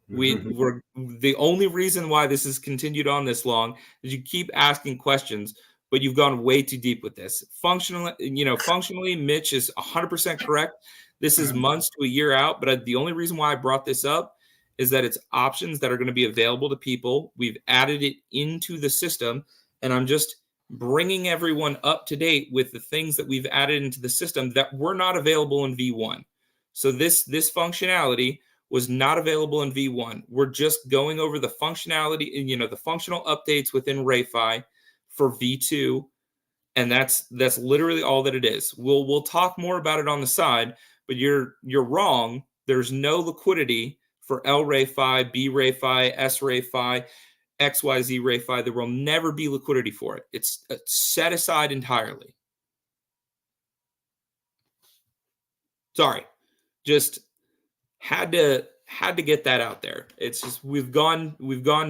We're the only reason why this has continued on this long is you keep asking questions, but you've gone way too deep with this. Functionally, Mitch is 100% correct. This is months to a year out, but the only reason why I brought this up is that it's options that are going to be available to people. We've added it into the system, and I'm just bringing everyone up to date with the things that we've added into the system that were not available in V1. So this functionality was not available in V1. We're just going over the functionality, the functional updates within RayFi for V2, and that's literally all that it is. We'll talk more about it on the side, but you're wrong. There's no liquidity for L RayFi, B RayFi, S RayFi, XYZ RayFi. There will never be liquidity for it. It's set aside entirely. Sorry, just had to get that out there. It's just we've gone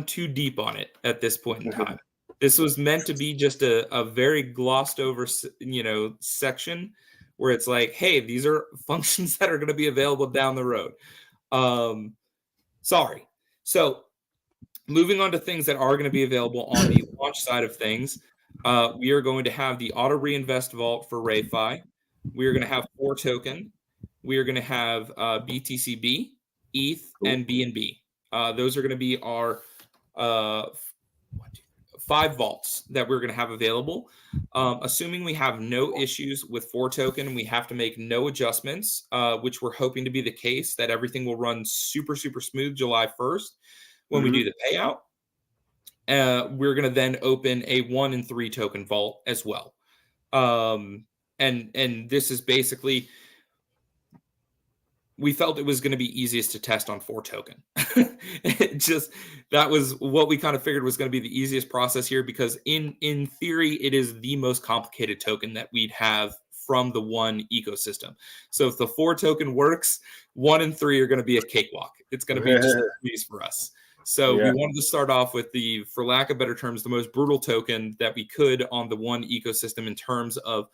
too deep on it at this point in time. This was meant to be just a very glossed over, section where it's like, hey, these are functions that are going to be available down the road. Sorry. So moving on to things that are going to be available on the launch side of things, we are going to have the auto reinvest vault for RayFi. We are going to have 4 token. We are going to have BTCB, ETH, and BNB. Those are going to be our 5 vaults that we're going to have available. Assuming we have no issues with 4 token and we have to make no adjustments, which we're hoping to be the case, that everything will run super, super smooth July 1st when we do the payout. We're going to then open a 1 and 3 token vault as well. And this is basically we felt it was going to be easiest to test on 4 token. That was what we kind of figured was going to be the easiest process here, because in theory it is the most complicated token that we'd have from the one ecosystem. So if the 4 token works, 1 and 3 are going to be a cakewalk. It's going to be just a breeze for us. So we wanted to start off with the, for lack of better terms, the most brutal token that we could on the one ecosystem in terms of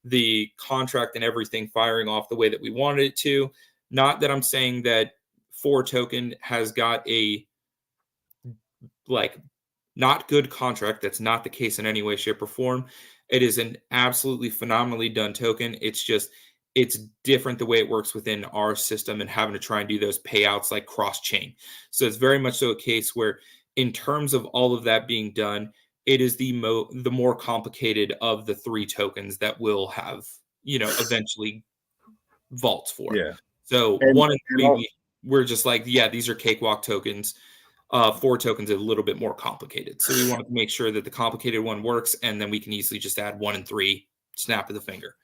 the contract and everything firing off the way that we wanted it to. Not that I'm saying that 4 token has got a like not good contract. That's not the case in any way, shape, or form. It is an absolutely phenomenally done token. It's just, it's different the way it works within our system and having to try and do those payouts like cross chain. So it's very much so a case where, in terms of all of that being done, it is the more complicated of the 3 tokens that will have, eventually vaults for. Yeah. So 1 and 3, we're just like, yeah, these are cakewalk tokens. 4 tokens are a little bit more complicated. So we wanted to make sure that the complicated one works, and then we can easily just add 1 and 3, snap of the finger.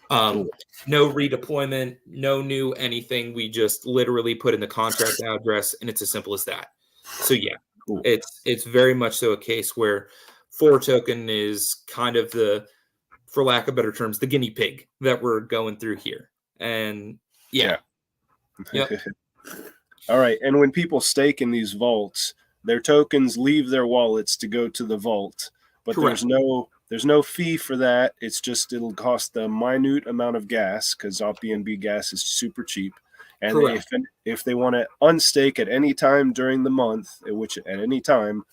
No redeployment, no new anything. We just literally put in the contract address, and it's as simple as that. So yeah, cool. It's very much so a case where 4 token is kind of the, for lack of better terms, the guinea pig that we're going through here. And yeah. Yep. All right. And when people stake in these vaults, their tokens leave their wallets to go to the vault, but Correct. There's no fee for that. It's just, it'll cost a minute amount of gas, because BNB gas is super cheap. And if they want to unstake at any time during the month, which at any time,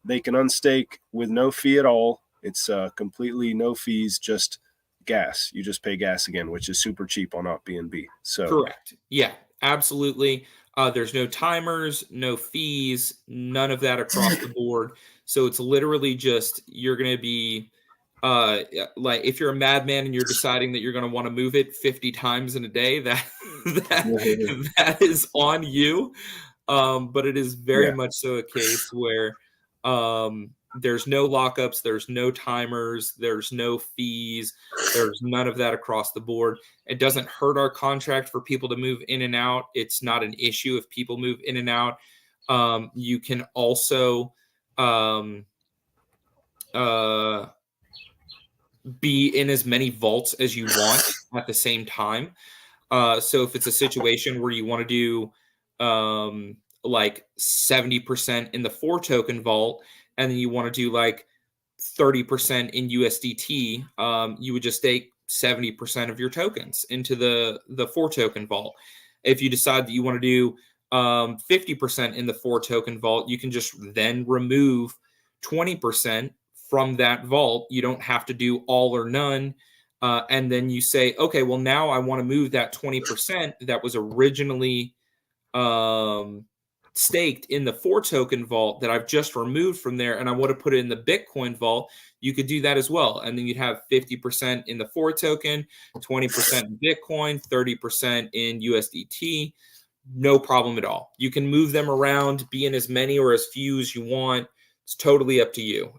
they can unstake with no fee at all. It's completely no fees, just gas. You just pay gas again, which is super cheap on BNB. So correct. Yeah, absolutely. There's no timers, no fees, none of that across the board. So it's literally just, you're going to be like, if you're a madman and you're deciding that you're going to want to move it 50 times in a day, that is on you. But it is very much so a case where there's no lockups, there's no timers, there's no fees, there's none of that across the board. It doesn't hurt our contract for people to move in and out. It's not an issue if people move in and out. You can also be in as many vaults as you want at the same time. So if it's a situation where you want to do like 70% in the 4 token vault, and then you want to do like 30% in USDT, you would just stake 70% of your tokens into the 4 token vault. If you decide that you want to do 50% in the 4 token vault, you can just then remove 20% from that vault. You don't have to do all or none. And then you say, okay, well, now I want to move that 20% that was originally staked in the 4 token vault that I've just removed from there, and I want to put it in the Bitcoin vault. You could do that as well. And then you'd have 50% in the 4 token, 20% in Bitcoin, 30% in USDT. No problem at all. You can move them around, be in as many or as few as you want. It's totally up to you.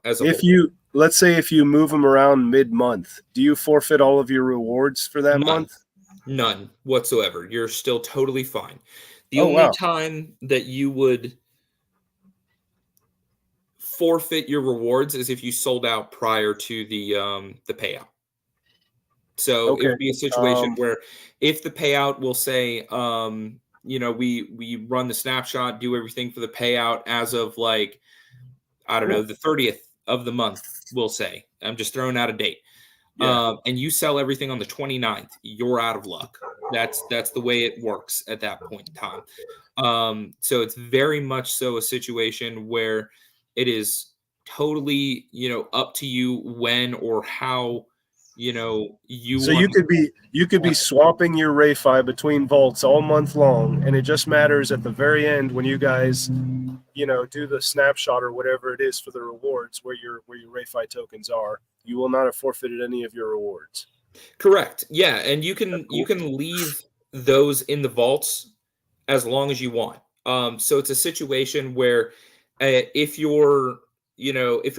Let's say if you move them around mid-month, do you forfeit all of your rewards for that month? None whatsoever. You're still totally fine. The only time that you would forfeit your rewards is if you sold out prior to the payout. So it would be a situation where, if the payout will say, we run the snapshot, do everything for the payout as of like, I don't know, the 30th of the month, we'll say. I'm just throwing out a date. Yeah. And you sell everything on the 29th, you're out of luck. That's the way it works at that point in time. So it's very much so a situation where it is totally, up to you when or how, So you could be swapping your RayFi between vaults all month long, and it just matters at the very end when you guys, do the snapshot or whatever it is for the rewards where your RayFi tokens are. You will not have forfeited any of your rewards. Correct. Yeah, and you can leave those in the vaults as long as you want. So it's a situation where if you're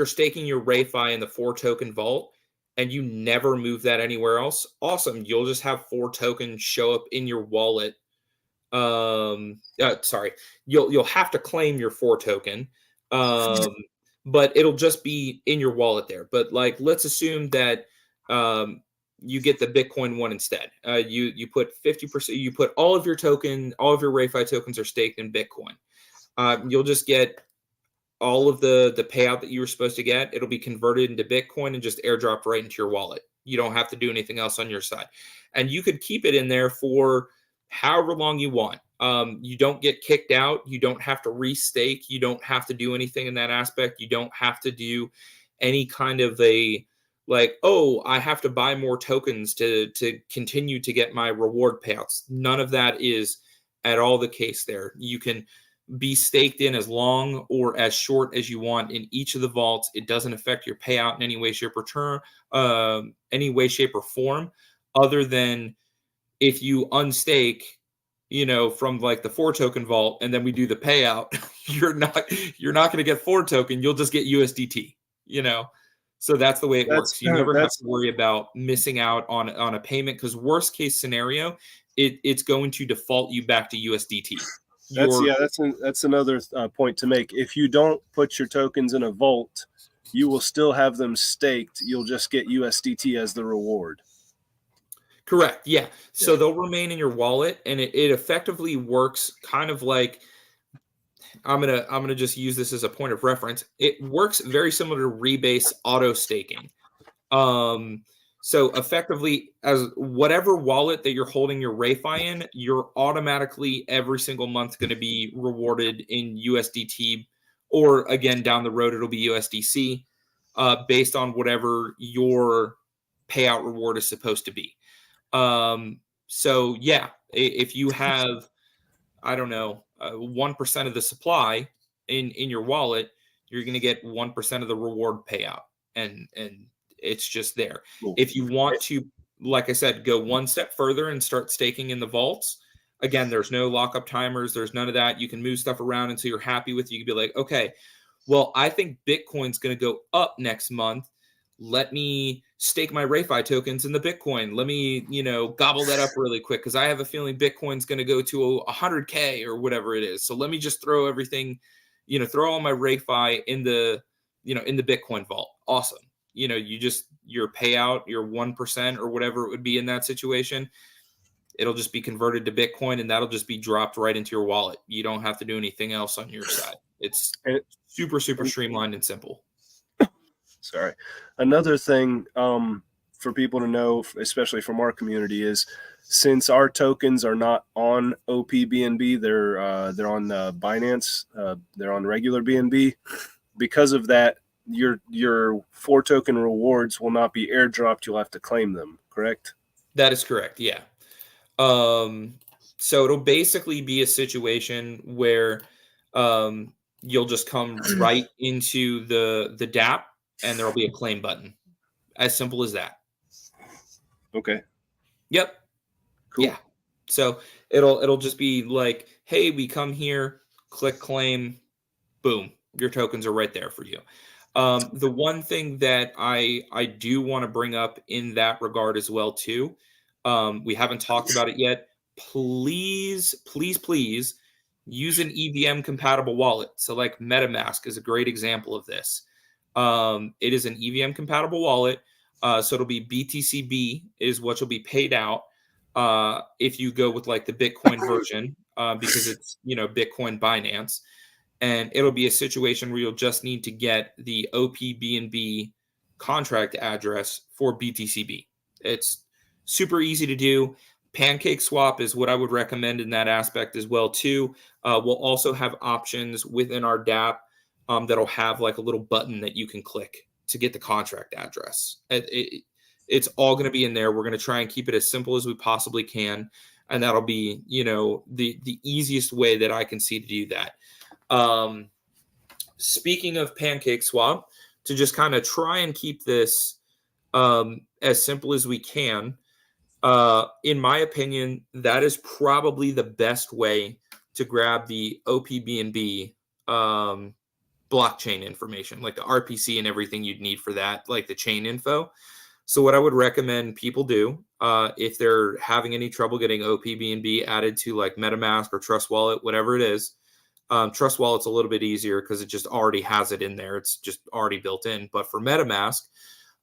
staking your RayFi in the 4 token vault and you never move that anywhere else, awesome. You'll just have 4 tokens show up in your wallet Sorry, you'll have to claim your 4 token, um, but it'll just be in your wallet there. But like, let's assume that you get the Bitcoin one instead. You put 50%. You put all of your RayFi tokens are staked in Bitcoin. You'll just get all of the payout that you were supposed to get. It'll be converted into Bitcoin and just airdropped right into your wallet. You don't have to do anything else on your side, and you could keep it in there for however long you want. You don't get kicked out. You don't have to restake. You don't have to do anything in that aspect. You don't have to do any kind of oh, I have to buy more tokens to continue to get my reward payouts. None of that is at all the case there. You can be staked in as long or as short as you want in each of the vaults. It doesn't affect your payout in any way, shape, or form, other than if you unstake, from like the 4 token vault, and then we do the payout, you're not going to get 4 token. You'll just get USDT, So that's the way it works. You never have to worry about missing out on a payment, because worst case scenario, it's going to default you back to USDT. That's another point to make. If you don't put your tokens in a vault, you will still have them staked. You'll just get USDT as the reward. Correct. Yeah. So they'll remain in your wallet, and it effectively works kind of like, I'm gonna just use this as a point of reference. It works very similar to Rebase auto staking. So effectively, as whatever wallet that you're holding your RayFi in, you're automatically every single month going to be rewarded in USDT, or again down the road it'll be USDC, based on whatever your payout reward is supposed to be. So yeah, if you have, I don't know, 1% of the supply in your wallet, you're going to get 1% of the reward payout, and it's just there. Cool. If you want to, like I said, go one step further and start staking in the vaults, again, there's no lockup timers. There's none of that. You can move stuff around until you're happy with it. You can be like, okay, well, I think Bitcoin's going to go up next month. Let me stake my RayFi tokens in the Bitcoin. Let me, gobble that up really quick, because I have a feeling Bitcoin's going to go to 100K or whatever it is. So let me just throw everything, throw all my RayFi in the Bitcoin vault. Awesome. Your payout, your 1% or whatever it would be in that situation, it'll just be converted to Bitcoin, and that'll just be dropped right into your wallet. You don't have to do anything else on your side. It's super, super streamlined and simple. Sorry. Another thing for people to know, especially from our community, is since our tokens are not on OPBNB, they're on Binance, they're on regular BNB. Because of that, your 4 token rewards will not be airdropped. You'll have to claim them, correct? That is correct, yeah. So it'll basically be a situation where you'll just come right into the dApp, and there'll be a claim button. As simple as that. Okay. Yep. Cool. Yeah. So it'll just be like, hey, we come here, click claim, boom, your tokens are right there for you. The one thing that I do want to bring up in that regard as well too, we haven't talked about it yet. Please, please, please use an EVM compatible wallet. So like MetaMask is a great example of this. It is an EVM compatible wallet. So it'll be BTCB is what you'll be paid out if you go with like the Bitcoin version, because it's, Bitcoin Binance. And it'll be a situation where you'll just need to get the OPBNB contract address for BTCB. It's super easy to do. Pancake swap is what I would recommend in that aspect as well too. We'll also have options within our dApp that'll have like a little button that you can click to get the contract address. It's all going to be in there. We're going to try and keep it as simple as we possibly can. And that'll be, the easiest way that I can see to do that. Speaking of Pancake Swap, to just kind of try and keep this as simple as we can, in my opinion, that is probably the best way to grab the OPBNB blockchain information, like the RPC and everything you'd need for that, like the chain info. So what I would recommend people do, if they're having any trouble getting OPBNB added to like MetaMask or Trust Wallet, whatever it is, Trust Wallet's a little bit easier because it just already has it in there. It's just already built in. But for MetaMask,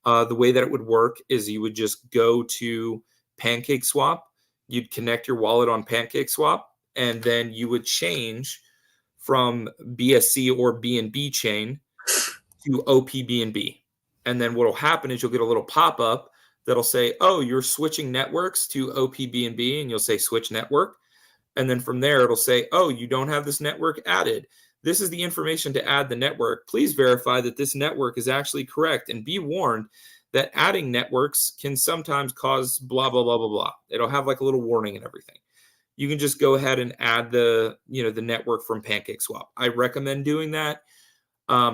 the way that it would work is you would just go to PancakeSwap. You'd connect your wallet on PancakeSwap, and then you would change from BSC or BNB chain to OPBNB. And then what will happen is you'll get a little pop-up that'll say, oh, you're switching networks to OPBNB, and you'll say switch network. And then from there, it'll say, oh, you don't have this network added. This is the information to add the network. Please verify that this network is actually correct, and be warned that adding networks can sometimes cause blah, blah, blah, blah, blah. It'll have like a little warning and everything. You can just go ahead and add the network from PancakeSwap. I recommend doing that.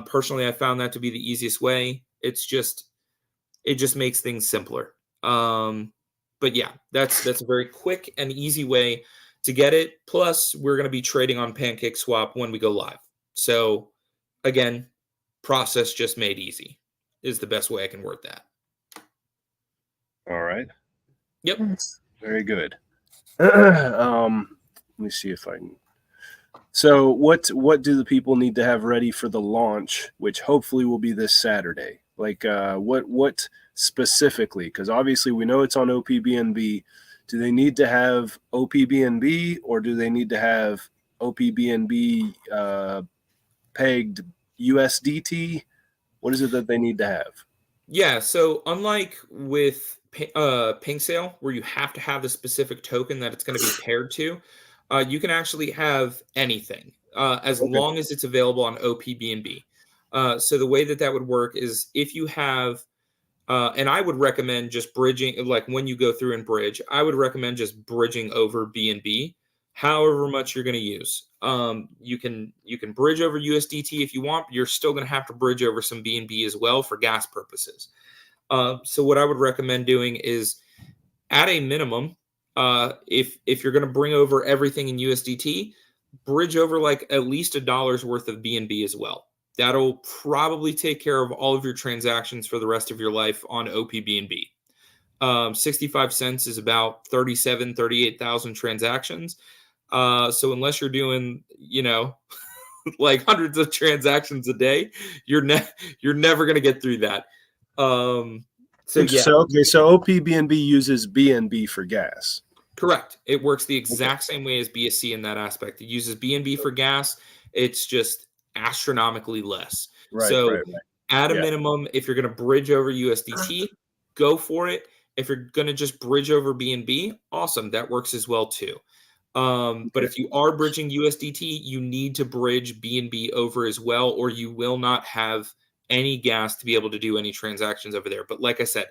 Personally, I found that to be the easiest way. It just makes things simpler. But yeah, that's a very quick and easy way to get it. Plus, we're going to be trading on PancakeSwap when we go live. So again, process just made easy is the best way I can word that. All right. Yep. Very good. Let me see if I can. So what do the people need to have ready for the launch, which hopefully will be this Saturday? Like what specifically? Because obviously we know it's on OPBNB. Do they need to have OPBNB, or do they need to have OPBNB pegged USDT? What is it that they need to have? Yeah, so unlike with Pink Sale, where you have to have the specific token that it's going to be paired to, you can actually have anything as long as it's available on OPBNB. So the way that would work is if you have, and I would recommend just bridging, like when you go through and bridge, I would recommend just bridging over BNB, however much you're going to use. You can bridge over USDT if you want, but you're still going to have to bridge over some BNB as well for gas purposes. So what I would recommend doing is at a minimum, if you're going to bring over everything in USDT, bridge over like at least $1 worth of BNB as well. That'll probably take care of all of your transactions for the rest of your life on OPBNB. 65 cents is about 38,000 transactions. So unless you're doing, like hundreds of transactions a day, you're never going to get through that. So OPBNB uses BNB for gas. Correct. It works the exact same way as BSC in that aspect. It uses BNB for gas. It's just astronomically less. Right. At a minimum, if you're going to bridge over USDT, go for it. If you're going to just bridge over BNB, awesome. That works as well too. But if you are bridging USDT, you need to bridge BNB over as well, or you will not have any gas to be able to do any transactions over there. But like I said,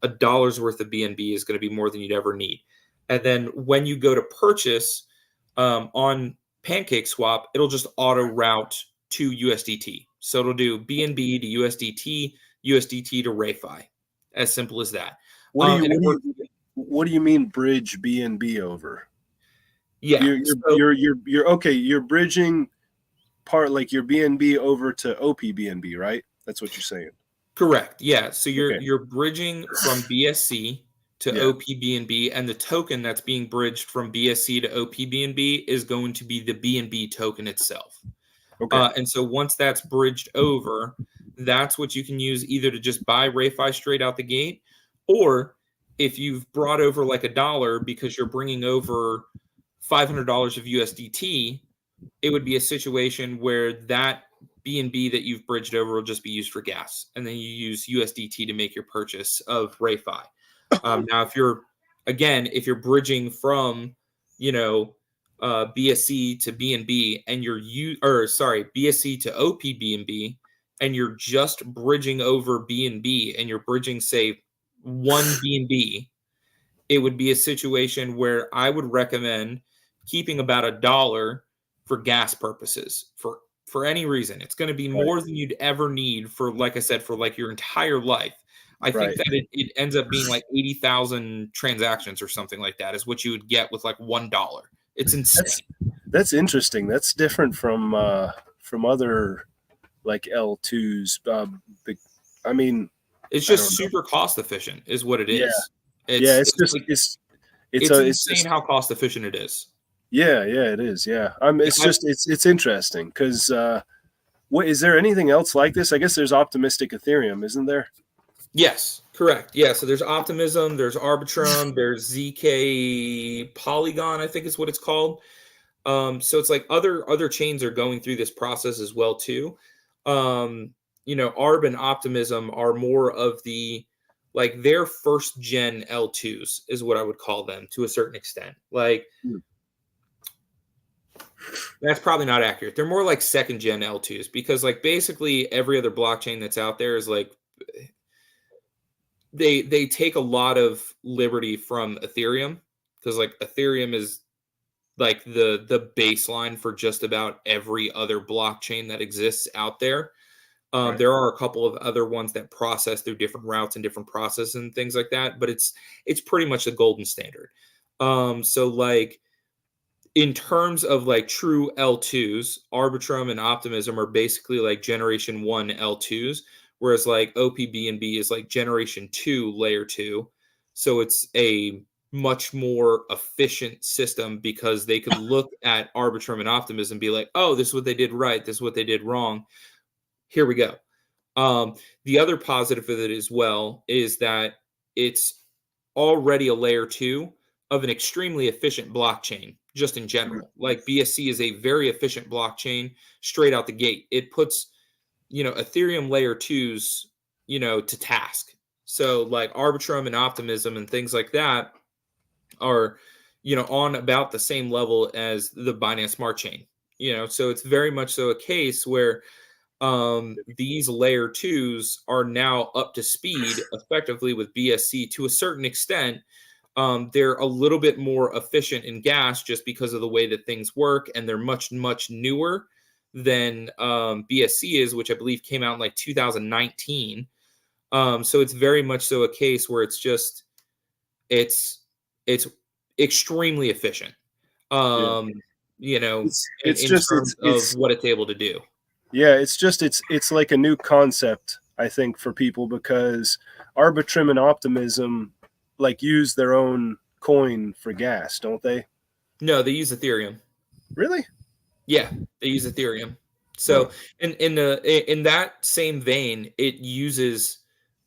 $1 worth of BNB is going to be more than you'd ever need. And then when you go to purchase on PancakeSwap, it'll just auto route to USDT. So it'll do BNB to USDT, USDT to RayFi. As simple as that. What do you mean bridge BNB over? Yeah, you're bridging part like your BNB over to OPBNB, right? That's what you're saying. Correct. Yeah. So you're bridging from BSC to OPBNB, and the token that's being bridged from BSC to OPBNB is going to be the BNB token itself. Okay. And so once that's bridged over, that's what you can use either to just buy RayFi straight out the gate, or if you've brought over like $1 because you're bringing over $500 of USDT, it would be a situation where that BNB that you've bridged over will just be used for gas, and then you use USDT to make your purchase of RayFi. Now, if you're bridging from, BSC to BNB, and BSC to OPBNB, and you're just bridging over BNB, and you're bridging, say, one BNB, it would be a situation where I would recommend keeping about $1 for gas purposes for any reason. It's going to be more than you'd ever need for, like I said, for like your entire life. I think that it ends up being like 80,000 transactions or something like that is what you would get with like $1. It's insane. That's interesting. That's different from other like L2s. I mean, It's I just don't know. super cost efficient is what it Yeah. is. Yeah. It's It's it's just, like it's it's it's insane just, how cost efficient it is. yeah, yeah, it is. Yeah. Like It's just, it's interesting because, what is there anything else like this? I guess there's optimistic Ethereum, isn't there? yes, correct. Yeah, so there's Optimism, there's Arbitrum, there's ZK Polygon, I think is what it's called. So it's like other chains are going through this process as well too. Arb and Optimism are more of the like their first gen L2s is what I would call them to a certain extent. Like Hmm. that's probably not accurate. They're more like second gen L2s because like basically every other blockchain that's out there is like they take a lot of liberty from Ethereum because like Ethereum is like the baseline for just about every other blockchain that exists out there. Right. There are a couple of other ones that process through different routes and different processes and things like that, but it's pretty much the golden standard. So like in terms of like true L2s, Arbitrum and Optimism are basically like generation 1 L2s, whereas like OPBNB is like generation 2 layer 2. So it's a much more efficient system because they could look at Arbitrum and Optimism and be like, "Oh, this is what they did right, this is what they did wrong. Here we go." The other positive of it as well is that it's already a layer 2 of an extremely efficient blockchain just in general. Like BSC is a very efficient blockchain straight out the gate. It puts, Ethereum layer 2s, to task. So like Arbitrum and Optimism and things like that are, on about the same level as the Binance Smart Chain. So it's very much so a case where these layer 2s are now up to speed effectively with BSC to a certain extent. They're a little bit more efficient in gas just because of the way that things work, and they're much, much newer than BSC is, which I believe came out in like 2019. So it's very much so a case where it's it's extremely efficient. Yeah. Um, It's in just, terms of what it's able to do. yeah, it's just, it's like a new concept, I think, for people because Arbitrum and Optimism like use their own coin for gas, don't they? No, they use Ethereum. Really? Yeah, they use Ethereum. Huh. So in that same vein, it uses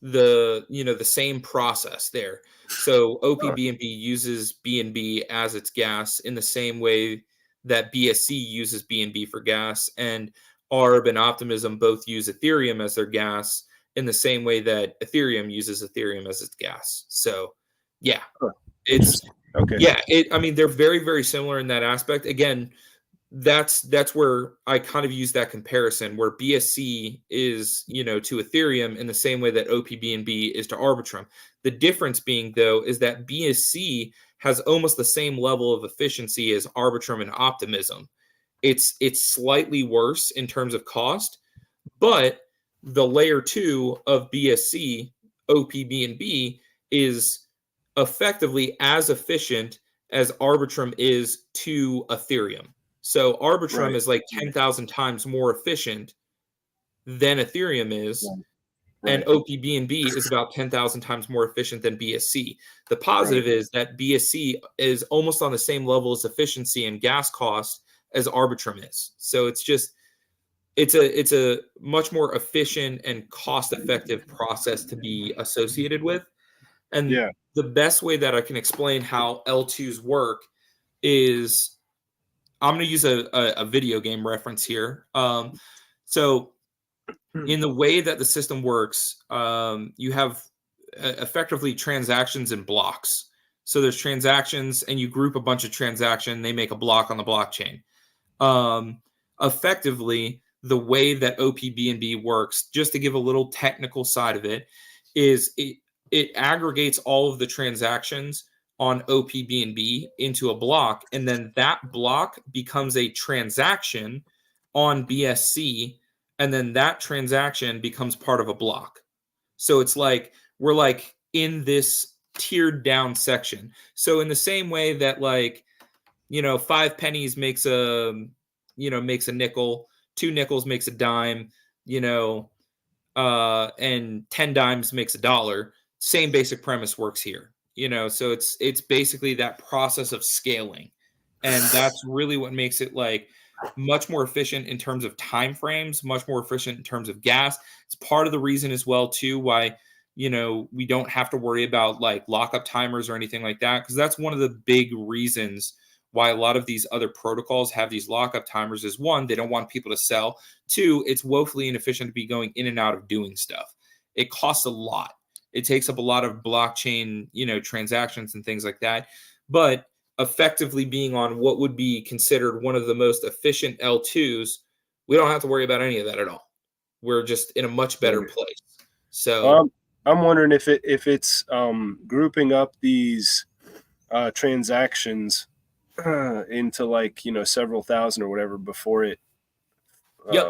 the same process there. So Huh. OPBNB uses BNB as its gas in the same way that BSC uses BNB for gas, and ARB and Optimism both use Ethereum as their gas in the same way that Ethereum uses Ethereum as its gas. So yeah, Huh. it's Interesting. Okay. yeah, I mean they're very, very similar in that aspect. Again, that's where I kind of use that comparison where BSC is, to Ethereum in the same way that OPBNB is to Arbitrum. The difference being though is that BSC has almost the same level of efficiency as Arbitrum and Optimism. It's slightly worse in terms of cost, but the layer 2 of BSC, OPBNB is effectively as efficient as Arbitrum is to Ethereum. So Arbitrum Right. is like 10,000 times more efficient than Ethereum is, Right. and Right. OPBNB is about 10,000 times more efficient than BSC. The Right. positive is that BSC is almost on the same level as efficiency and gas cost as Arbitrum is. So it's a much more efficient and cost effective process to be associated with. And Yeah. the best way that I can explain how L2s work is I'm going to use a video game reference here. So in the way that the system works, you have effectively transactions in blocks. So there's transactions, and you group a bunch of transactions. They make a block on the blockchain. Um, Effectively, the way that OPBNB works, just to give a little technical side of it, is it aggregates all of the transactions on OPBNB into a block, and then that block becomes a transaction on BSC, and then that transaction becomes part of a block. So it's like we're like in this tiered down section. So in the same way that like 5 pennies makes a nickel, 2 nickels makes a dime, you know and 10 dimes makes a dollar. Same basic premise works here. So it's basically that process of scaling, and that's really what makes it like much more efficient in terms of time frames, much more efficient in terms of gas. It's part of the reason as well too why we don't have to worry about like lockup timers or anything like that, because that's one of the big reasons why a lot of these other protocols have these lockup timers. Is one, they don't want people to sell. Two, it's woefully inefficient to be going in and out of doing stuff. It costs a lot. It takes up a lot of blockchain, transactions and things like that. But effectively being on what would be considered one of the most efficient L2s, we don't have to worry about any of that at all. We're just in a much better place. So I'm wondering if it's grouping up these transactions into like several thousand or whatever before it yep.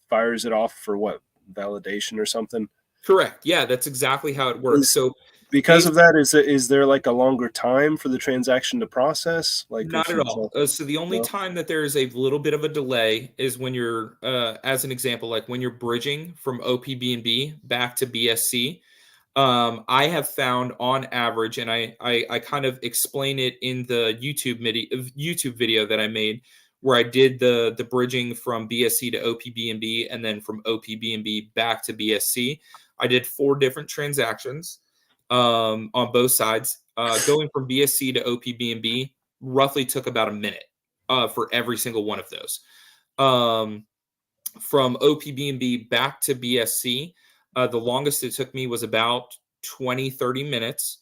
fires it off for what, validation or something. Correct. Yeah, that's exactly how it works. So because of that, is there like a longer time for the transaction to process? Like not at all. So the only time that there is a little bit of a delay is when you're, as an example, like when you're bridging from OPBNB back to BSC. I have found on average, and I kind of explain it in the YouTube video that I made, where I did the bridging from BSC to OPBNB and then from OPBNB back to BSC. I did 4 different transactions on both sides. Going from BSC to OPBNB roughly took about a minute for every single one of those. From OPBNB back to BSC, the longest it took me was about 20, 30 minutes.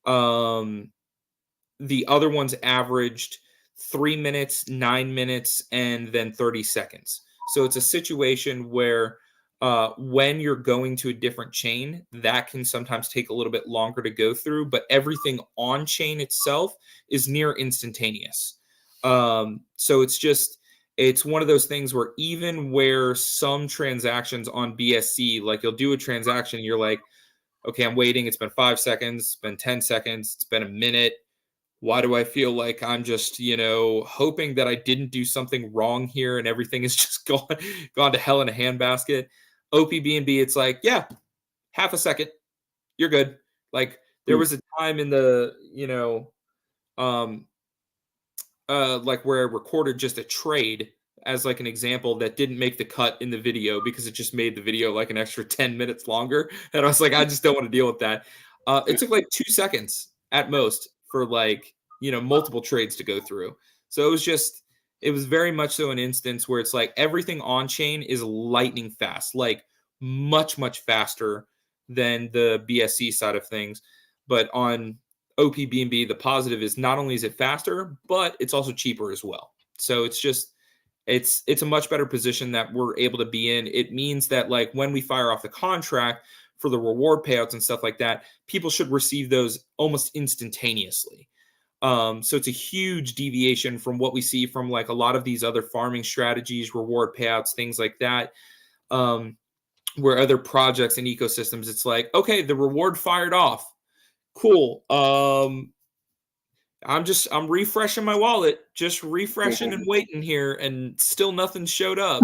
The other ones averaged 3 minutes, 9 minutes, and then 30 seconds. So it's a situation where when you're going to a different chain, that can sometimes take a little bit longer to go through, but everything on chain itself is near instantaneous. So it's one of those things where even where some transactions on BSC, like you'll do a transaction, you're like, okay, I'm waiting. It's been 5 seconds. It's been 10 seconds. It's been a minute. Why do I feel like I'm just, hoping that I didn't do something wrong here and everything is just gone to hell in a handbasket? OPBNB, it's like, yeah, half a second. You're good. Like there was a time in the, like where I recorded just a trade as like an example that didn't make the cut in the video because it just made the video like an extra 10 minutes longer. And I was like, I just don't want to deal with that. It took like 2 seconds at most for like, multiple trades to go through. So it was very much so an instance where it's like everything on chain is lightning fast, like much, much faster than the BSC side of things. But on OPBNB, the positive is not only is it faster, but it's also cheaper as well. So it's a much better position that we're able to be in. It means that like when we fire off the contract for the reward payouts and stuff like that, people should receive those almost instantaneously. So it's a huge deviation from what we see from like a lot of these other farming strategies, reward payouts, things like that. Where other projects and ecosystems, it's like, okay, the reward fired off. Cool. I'm refreshing my wallet, just refreshing and waiting here, and still nothing showed up.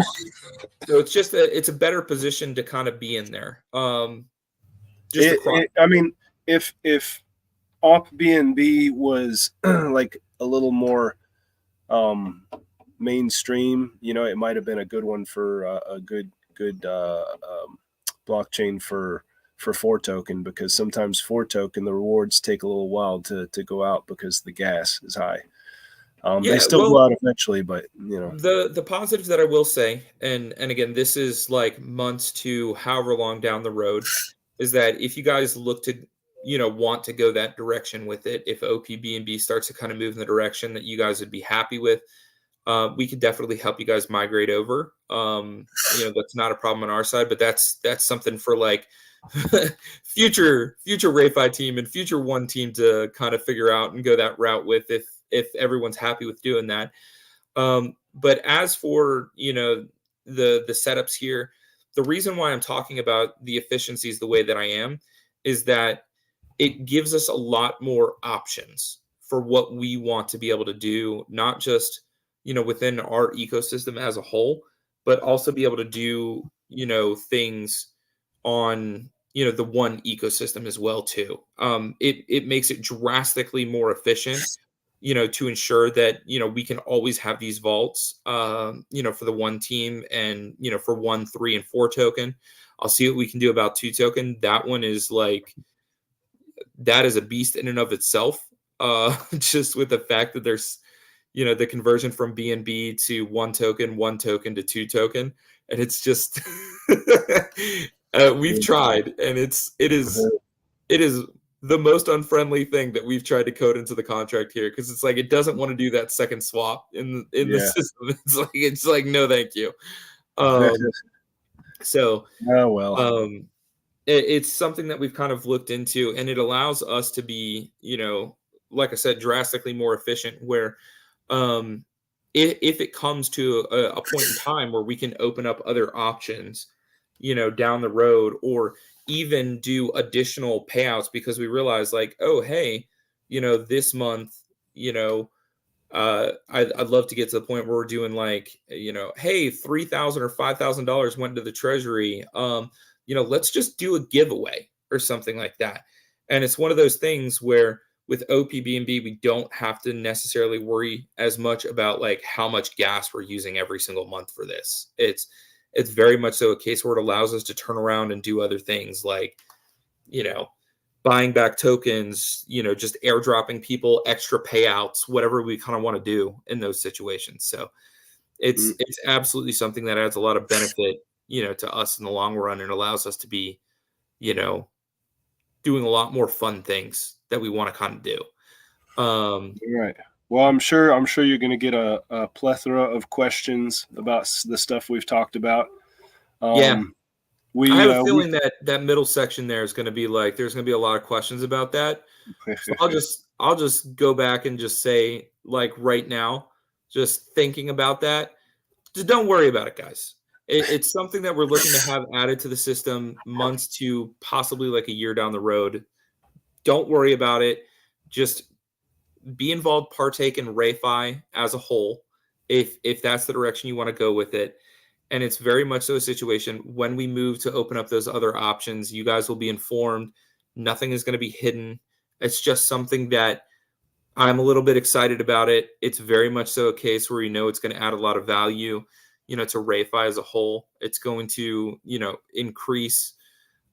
So it's a better position to kind of be in there. I mean, if OpBNB was like a little more mainstream, it might have been a good one for a good blockchain for 4 token, because sometimes 4 token the rewards take a little while to go out because the gas is high. They still go out eventually, but the positives that I will say, and again, this is like months to however long down the road, is that if you guys look to want to go that direction with it, if OPBNB starts to kind of move in the direction that you guys would be happy with, we could definitely help you guys migrate over. That's not a problem on our side, but that's something for like future RayFi team and future one team to kind of figure out and go that route with, if everyone's happy with doing that. But as for the setups here, the reason why I'm talking about the efficiencies the way that I am is that it gives us a lot more options for what we want to be able to do, not just within our ecosystem as a whole, but also be able to do things on, the one ecosystem as well too. It makes it drastically more efficient, to ensure that, we can always have these vaults, for the one team, and, for 1, 3, and 4 token. I'll see what we can do about 2 token. That one is like, that is a beast in and of itself. Just with the fact that there's, the conversion from BNB to 1 token to 2 token. And it's just, we've tried, and it is the most unfriendly thing that we've tried to code into the contract here, because it's like it doesn't want to do that second swap in the Yeah. system. It's like no, thank you. So Oh well. it's something that we've kind of looked into, and it allows us to be, like I said, drastically more efficient. Where if it comes to a point in time where we can open up other options, down the road, or even do additional payouts, because we realize like, oh, hey, this month, I'd love to get to the point where we're doing like, hey, $3,000 or $5,000 went to the treasury. Let's just do a giveaway or something like that. And it's one of those things where with OPBNB, we don't have to necessarily worry as much about like how much gas we're using every single month for this. It's very much so a case where it allows us to turn around and do other things like, buying back tokens, just airdropping people extra payouts, whatever we kind of want to do in those situations. So it's absolutely something that adds a lot of benefit, to us in the long run, and allows us to be, doing a lot more fun things that we want to kind of do. Right. Well, I'm sure you're going to get a plethora of questions about the stuff we've talked about. Yeah. I have a feeling that middle section there is going to be like, there's going to be a lot of questions about that. So I'll just go back and just say, like, right now, just thinking about that, just don't worry about it, guys. It's something that we're looking to have added to the system months to possibly like a year down the road. Don't worry about it. Just be involved, partake in RayFi as a whole, if that's the direction you want to go with it. And it's very much so a situation when we move to open up those other options, you guys will be informed. Nothing is going to be hidden. It's just something that I'm a little bit excited about it. It's very much so a case where it's going to add a lot of value, to RayFi as a whole. It's going to, increase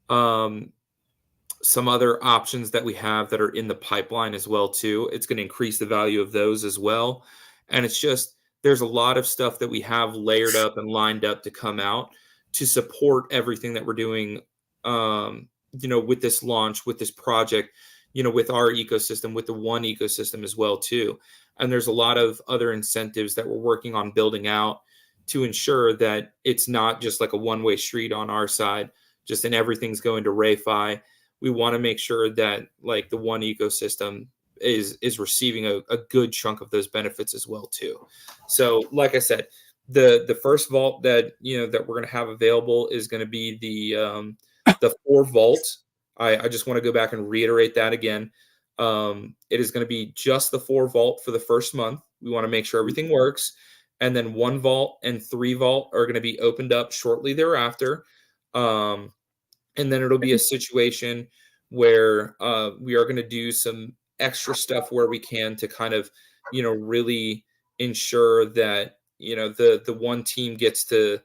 some other options that we have that are in the pipeline as well too. It's going to increase the value of those as well. And it's just, there's a lot of stuff that we have layered up and lined up to come out to support everything that we're doing, with this launch, with this project, with our ecosystem, with the one ecosystem as well too. And there's a lot of other incentives that we're working on building out to ensure that it's not just like a one-way street on our side, just and everything's going to RayFi. We want to make sure that like the one ecosystem is receiving a good chunk of those benefits as well too. So like I said, the first vault that that we're going to have available is going to be the 4 vault. I just want to go back and reiterate that again. It is going to be just the 4 vault for the first month. We want to make sure everything works. And then 1 vault and 3 vault are going to be opened up shortly thereafter. And then it'll be a situation where we are going to do some extra stuff where we can to kind of, really ensure that, the one team gets to,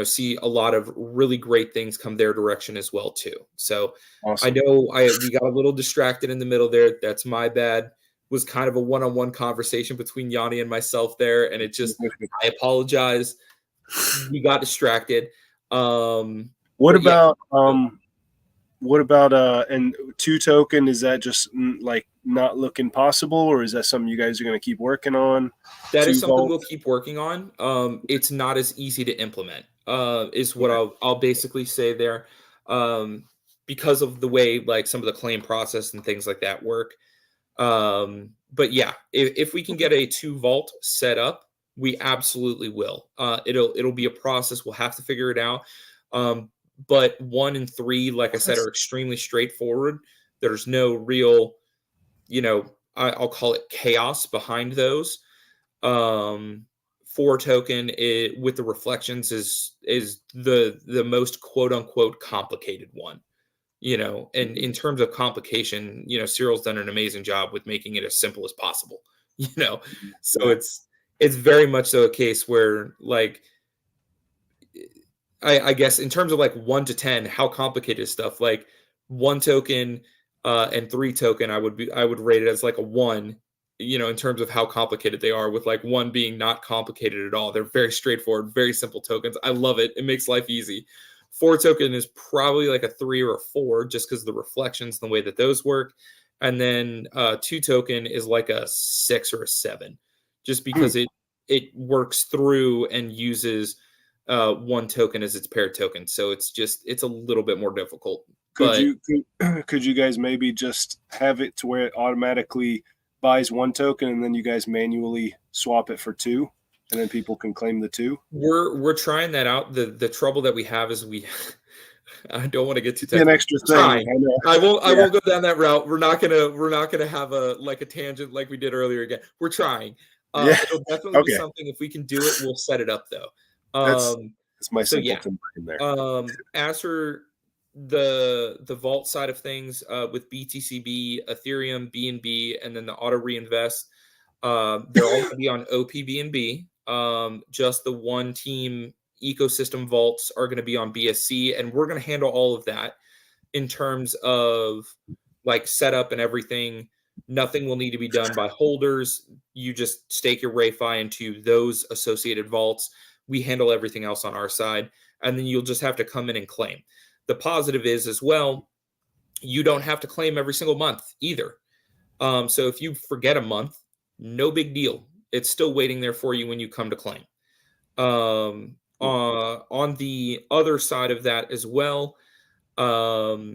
see a lot of really great things come their direction as well too. So awesome. I know we got a little distracted in the middle there. That's my bad. It was kind of a one-on-one conversation between Yanni and myself there. And it just, I apologize. We got distracted. What about and 2 token, is that just like not looking possible, or is that something you guys are going to keep working on? That is something we'll keep working on. It's not as easy to implement, is what I'll basically say there, because of the way like some of the claim process and things like that work. But yeah, if we can get a 2 vault set up, we absolutely will. It'll be a process. We'll have to figure it out. But 1 and 3, like I said, are extremely straightforward. There's no real, I'll call it chaos behind those. 4 token with the reflections is the most quote unquote complicated one. And in terms of complication, Cyril's done an amazing job with making it as simple as possible. So Yeah. it's very much so a case where, like, I guess in terms of like 1 to 10, how complicated is stuff, like 1 token and 3 token, I would rate it as like a 1, in terms of how complicated they are, with like 1 being not complicated at all. They're very straightforward, very simple tokens. I love it. It makes life easy. 4 token is probably like a 3 or a 4, just because of the reflections and the way that those work. And then 2 token is like a 6 or a 7, just because it works through and uses 1 token as its paired token. So it's a little bit more difficult. Could you guys maybe just have it to where it automatically buys 1 token and then you guys manually swap it for 2, and then people can claim the 2? We're trying that out. The trouble that we have is I don't want to get too technical. An extra thing. I won't go down that route. We're not gonna have a tangent like we did earlier again. We're trying. It'll definitely be something. If we can do it, we'll set it up though. That's my simpleton brain there. As for the vault side of things, with BTCB, Ethereum, BNB, and then the auto reinvest, they're all going to be on OPBNB. Just the one team ecosystem vaults are going to be on BSC, and we're going to handle all of that in terms of like setup and everything. Nothing will need to be done by holders. You just stake your RayFi into those associated vaults. We handle everything else on our side, and then you'll just have to come in and claim. The positive is as well, you don't have to claim every single month either. So if you forget a month, no big deal. It's still waiting there for you when you come to claim. On the other side of that as well, for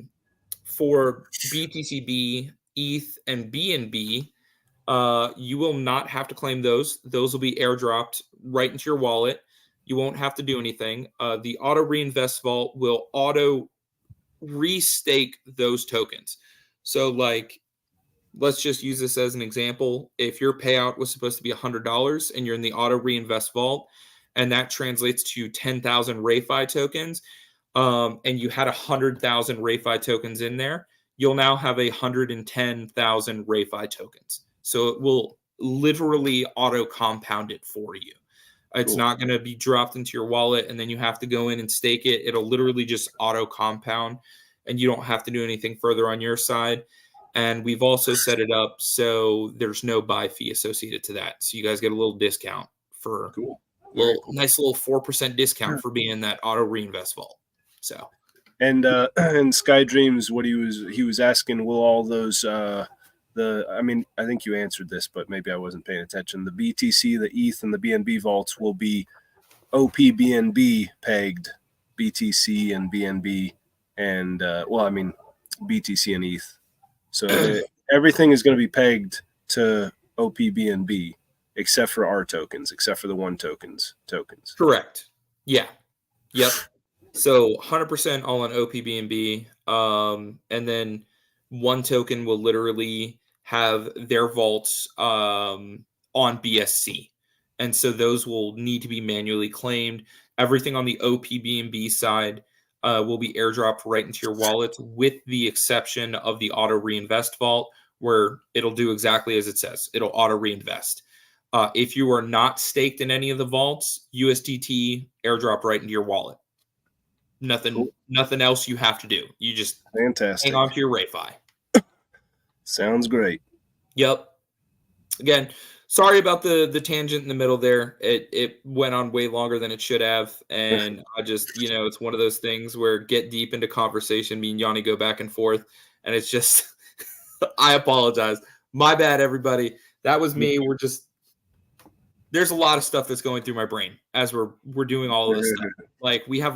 BTCB, ETH, and BNB, you will not have to claim those. Those will be airdropped right into your wallet. You won't have to do anything. The auto reinvest vault will auto restake those tokens. So, like, let's just use this as an example. If your payout was supposed to be $100 and you're in the auto reinvest vault, and that translates to 10,000 RayFi tokens, and you had 100,000 RayFi tokens in there, you'll now have 110,000 RayFi tokens. So it will literally auto compound it for you. It's not going to be dropped into your wallet and then you have to go in and stake it. It'll literally just auto compound, and you don't have to do anything further on your side. And we've also set it up so there's no buy fee associated to that. So you guys get a little discount for nice little 4% discount for being in that auto reinvest vault. So, and Sky Dreams, what he was asking, will all those I think you answered this, but maybe I wasn't paying attention. The BTC, the ETH, and the BNB vaults will be OPBNB pegged, BTC and BNB, and BTC and ETH. So everything is going to be pegged to OPBNB, except for our tokens, except for the 1 tokens. Correct. Yeah. Yep. So 100% all on OPBNB, and then 1 token will literally have their vaults on BSC. And so those will need to be manually claimed. Everything on the OPBNB side will be airdropped right into your wallet, with the exception of the auto reinvest vault, where it'll do exactly as it says. It'll auto reinvest. If you are not staked in any of the vaults, USDT airdrop right into your wallet. Nothing else you have to do. You just hang on to your RayFi. Sounds great. Yep. Again, sorry about the tangent in the middle there. It went on way longer than it should have. And I just, it's one of those things where get deep into conversation, me and Yanni go back and forth. And it's just, I apologize. My bad, everybody. That was me. There's a lot of stuff that's going through my brain as we're doing all of this stuff. Like we have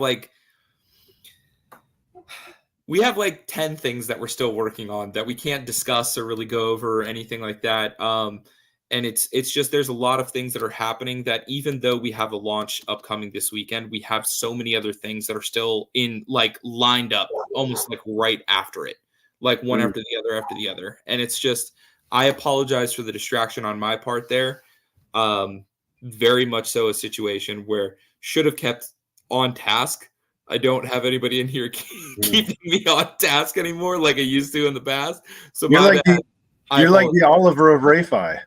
10 things that we're still working on that we can't discuss or really go over or anything like that. And it's just, there's a lot of things that are happening that even though we have a launch upcoming this weekend, we have so many other things that are still lined up almost like right after it, like one after the other. And it's just, I apologize for the distraction on my part there. very much so a situation where should have kept on task. I don't have anybody in here keeping me on task anymore like I used to in the past. So You're my like bad. you're like the Oliver of RayFi.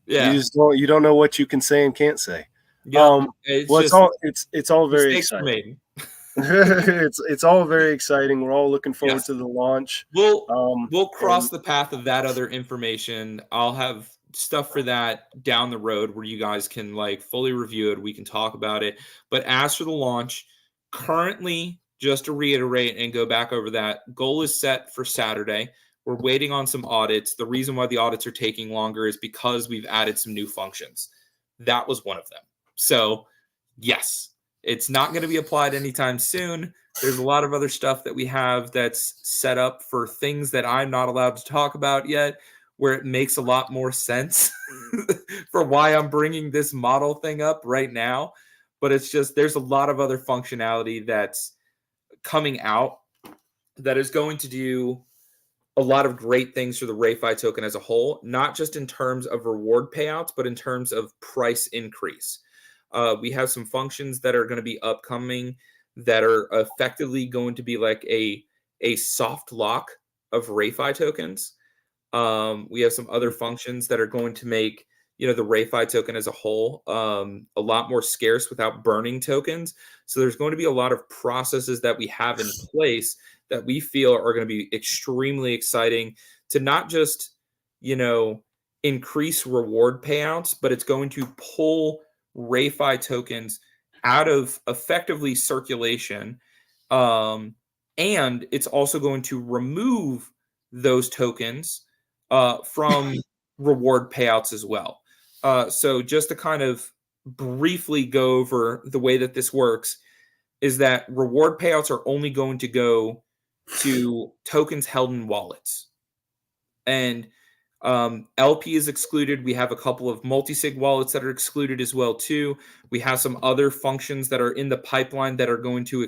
Yeah. You don't know what you can say and can't say. Yep. It's Well, just it's all very mistakes were exciting. made. It's all very exciting. We're all looking forward Yes. to the launch. We'll cross And the path of that other information. I'll have stuff for that down the road where you guys can like fully review it. We can talk about it. But as for the launch, currently, just to reiterate and go back over that, goal is set for Saturday. We're waiting on some audits. The reason why the audits are taking longer is because we've added some new functions. That was one of them. So, yes, it's not going to be applied anytime soon. There's a lot of other stuff that we have that's set up for things that I'm not allowed to talk about yet, where it makes a lot more sense for why I'm bringing this model thing up right now. But it's just there's a lot of other functionality that's coming out that is going to do a lot of great things for the RayFi token as a whole, not just in terms of reward payouts, but in terms of price increase. We have some functions that are going to be upcoming that are effectively going to be like a soft lock of RayFi tokens. We have some other functions that are going to make the RayFi token as a whole a lot more scarce without burning tokens. So there's going to be a lot of processes that we have in place that we feel are going to be extremely exciting to not just increase reward payouts, but it's going to pull RayFi tokens out of effectively circulation. And it's also going to remove those tokens from reward payouts as well. So just to kind of briefly go over the way that this works is that reward payouts are only going to go to tokens held in wallets. And LP is excluded. We have a couple of multi-sig wallets that are excluded as well too. We have some other functions that are in the pipeline that are going to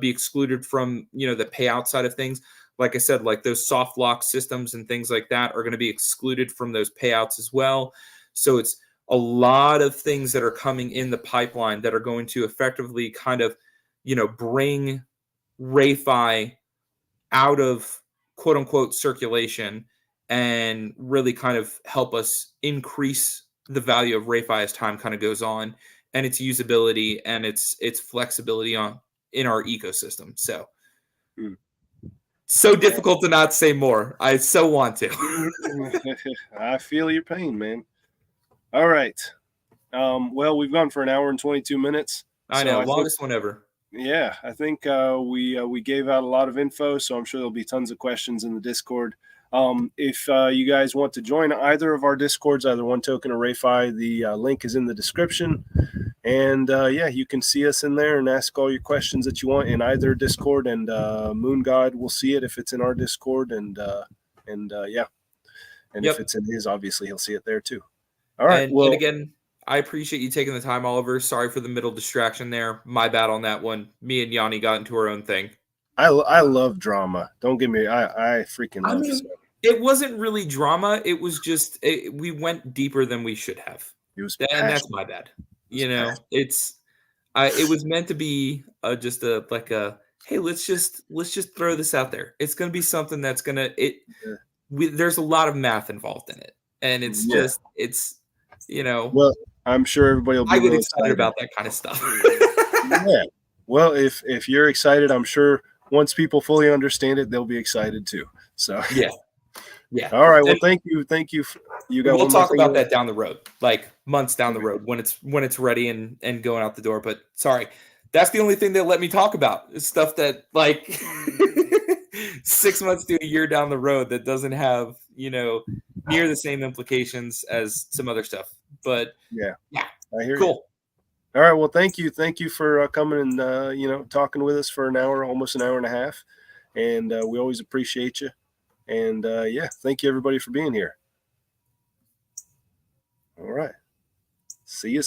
be excluded from the payout side of things. Like I said, like those soft lock systems and things like that are going to be excluded from those payouts as well. So it's a lot of things that are coming in the pipeline that are going to effectively kind of bring RayFi out of quote unquote circulation and really kind of help us increase the value of RayFi as time kind of goes on and its usability and its flexibility in our ecosystem. So difficult to not say more. I so want to. I feel your pain, man. All right. Well, we've gone for an hour and 22 minutes. I know, longest one ever. Yeah, I think we gave out a lot of info, so I'm sure there'll be tons of questions in the Discord. If you guys want to join either of our Discords, either One Token or RayFi, the link is in the description. And yeah, you can see us in there and ask all your questions that you want in either Discord, and Moongod will see it if it's in our Discord, and yeah, and if it's in his, obviously he'll see it there too. All right. And again, I appreciate you taking the time, Oliver. Sorry for the middle distraction there. My bad on that one. Me and Yanni got into our own thing. I love drama. Don't get me. I freaking love it. It wasn't really drama. It was just we went deeper than we should have. It was, and that's my bad. It was meant to be just hey, let's just throw this out there. It's going to be something that's going to there's a lot of math involved in it, and it's Well, I'm sure everybody will be. I get excited about that kind of stuff. Yeah. Well, if you're excited, I'm sure once people fully understand it, they'll be excited too. So yeah. All right. Well, thank you. You got. We'll talk about that down the road, like months down the road when it's ready and going out the door. But sorry, that's the only thing they'll let me talk about is stuff that like 6 months to a year down the road that doesn't have near the same implications as some other stuff. But yeah, I hear cool. You. All right. Well, thank you for coming and talking with us for an hour, almost an hour and a half, and we always appreciate you. And yeah, thank you everybody for being here. All right. See ya.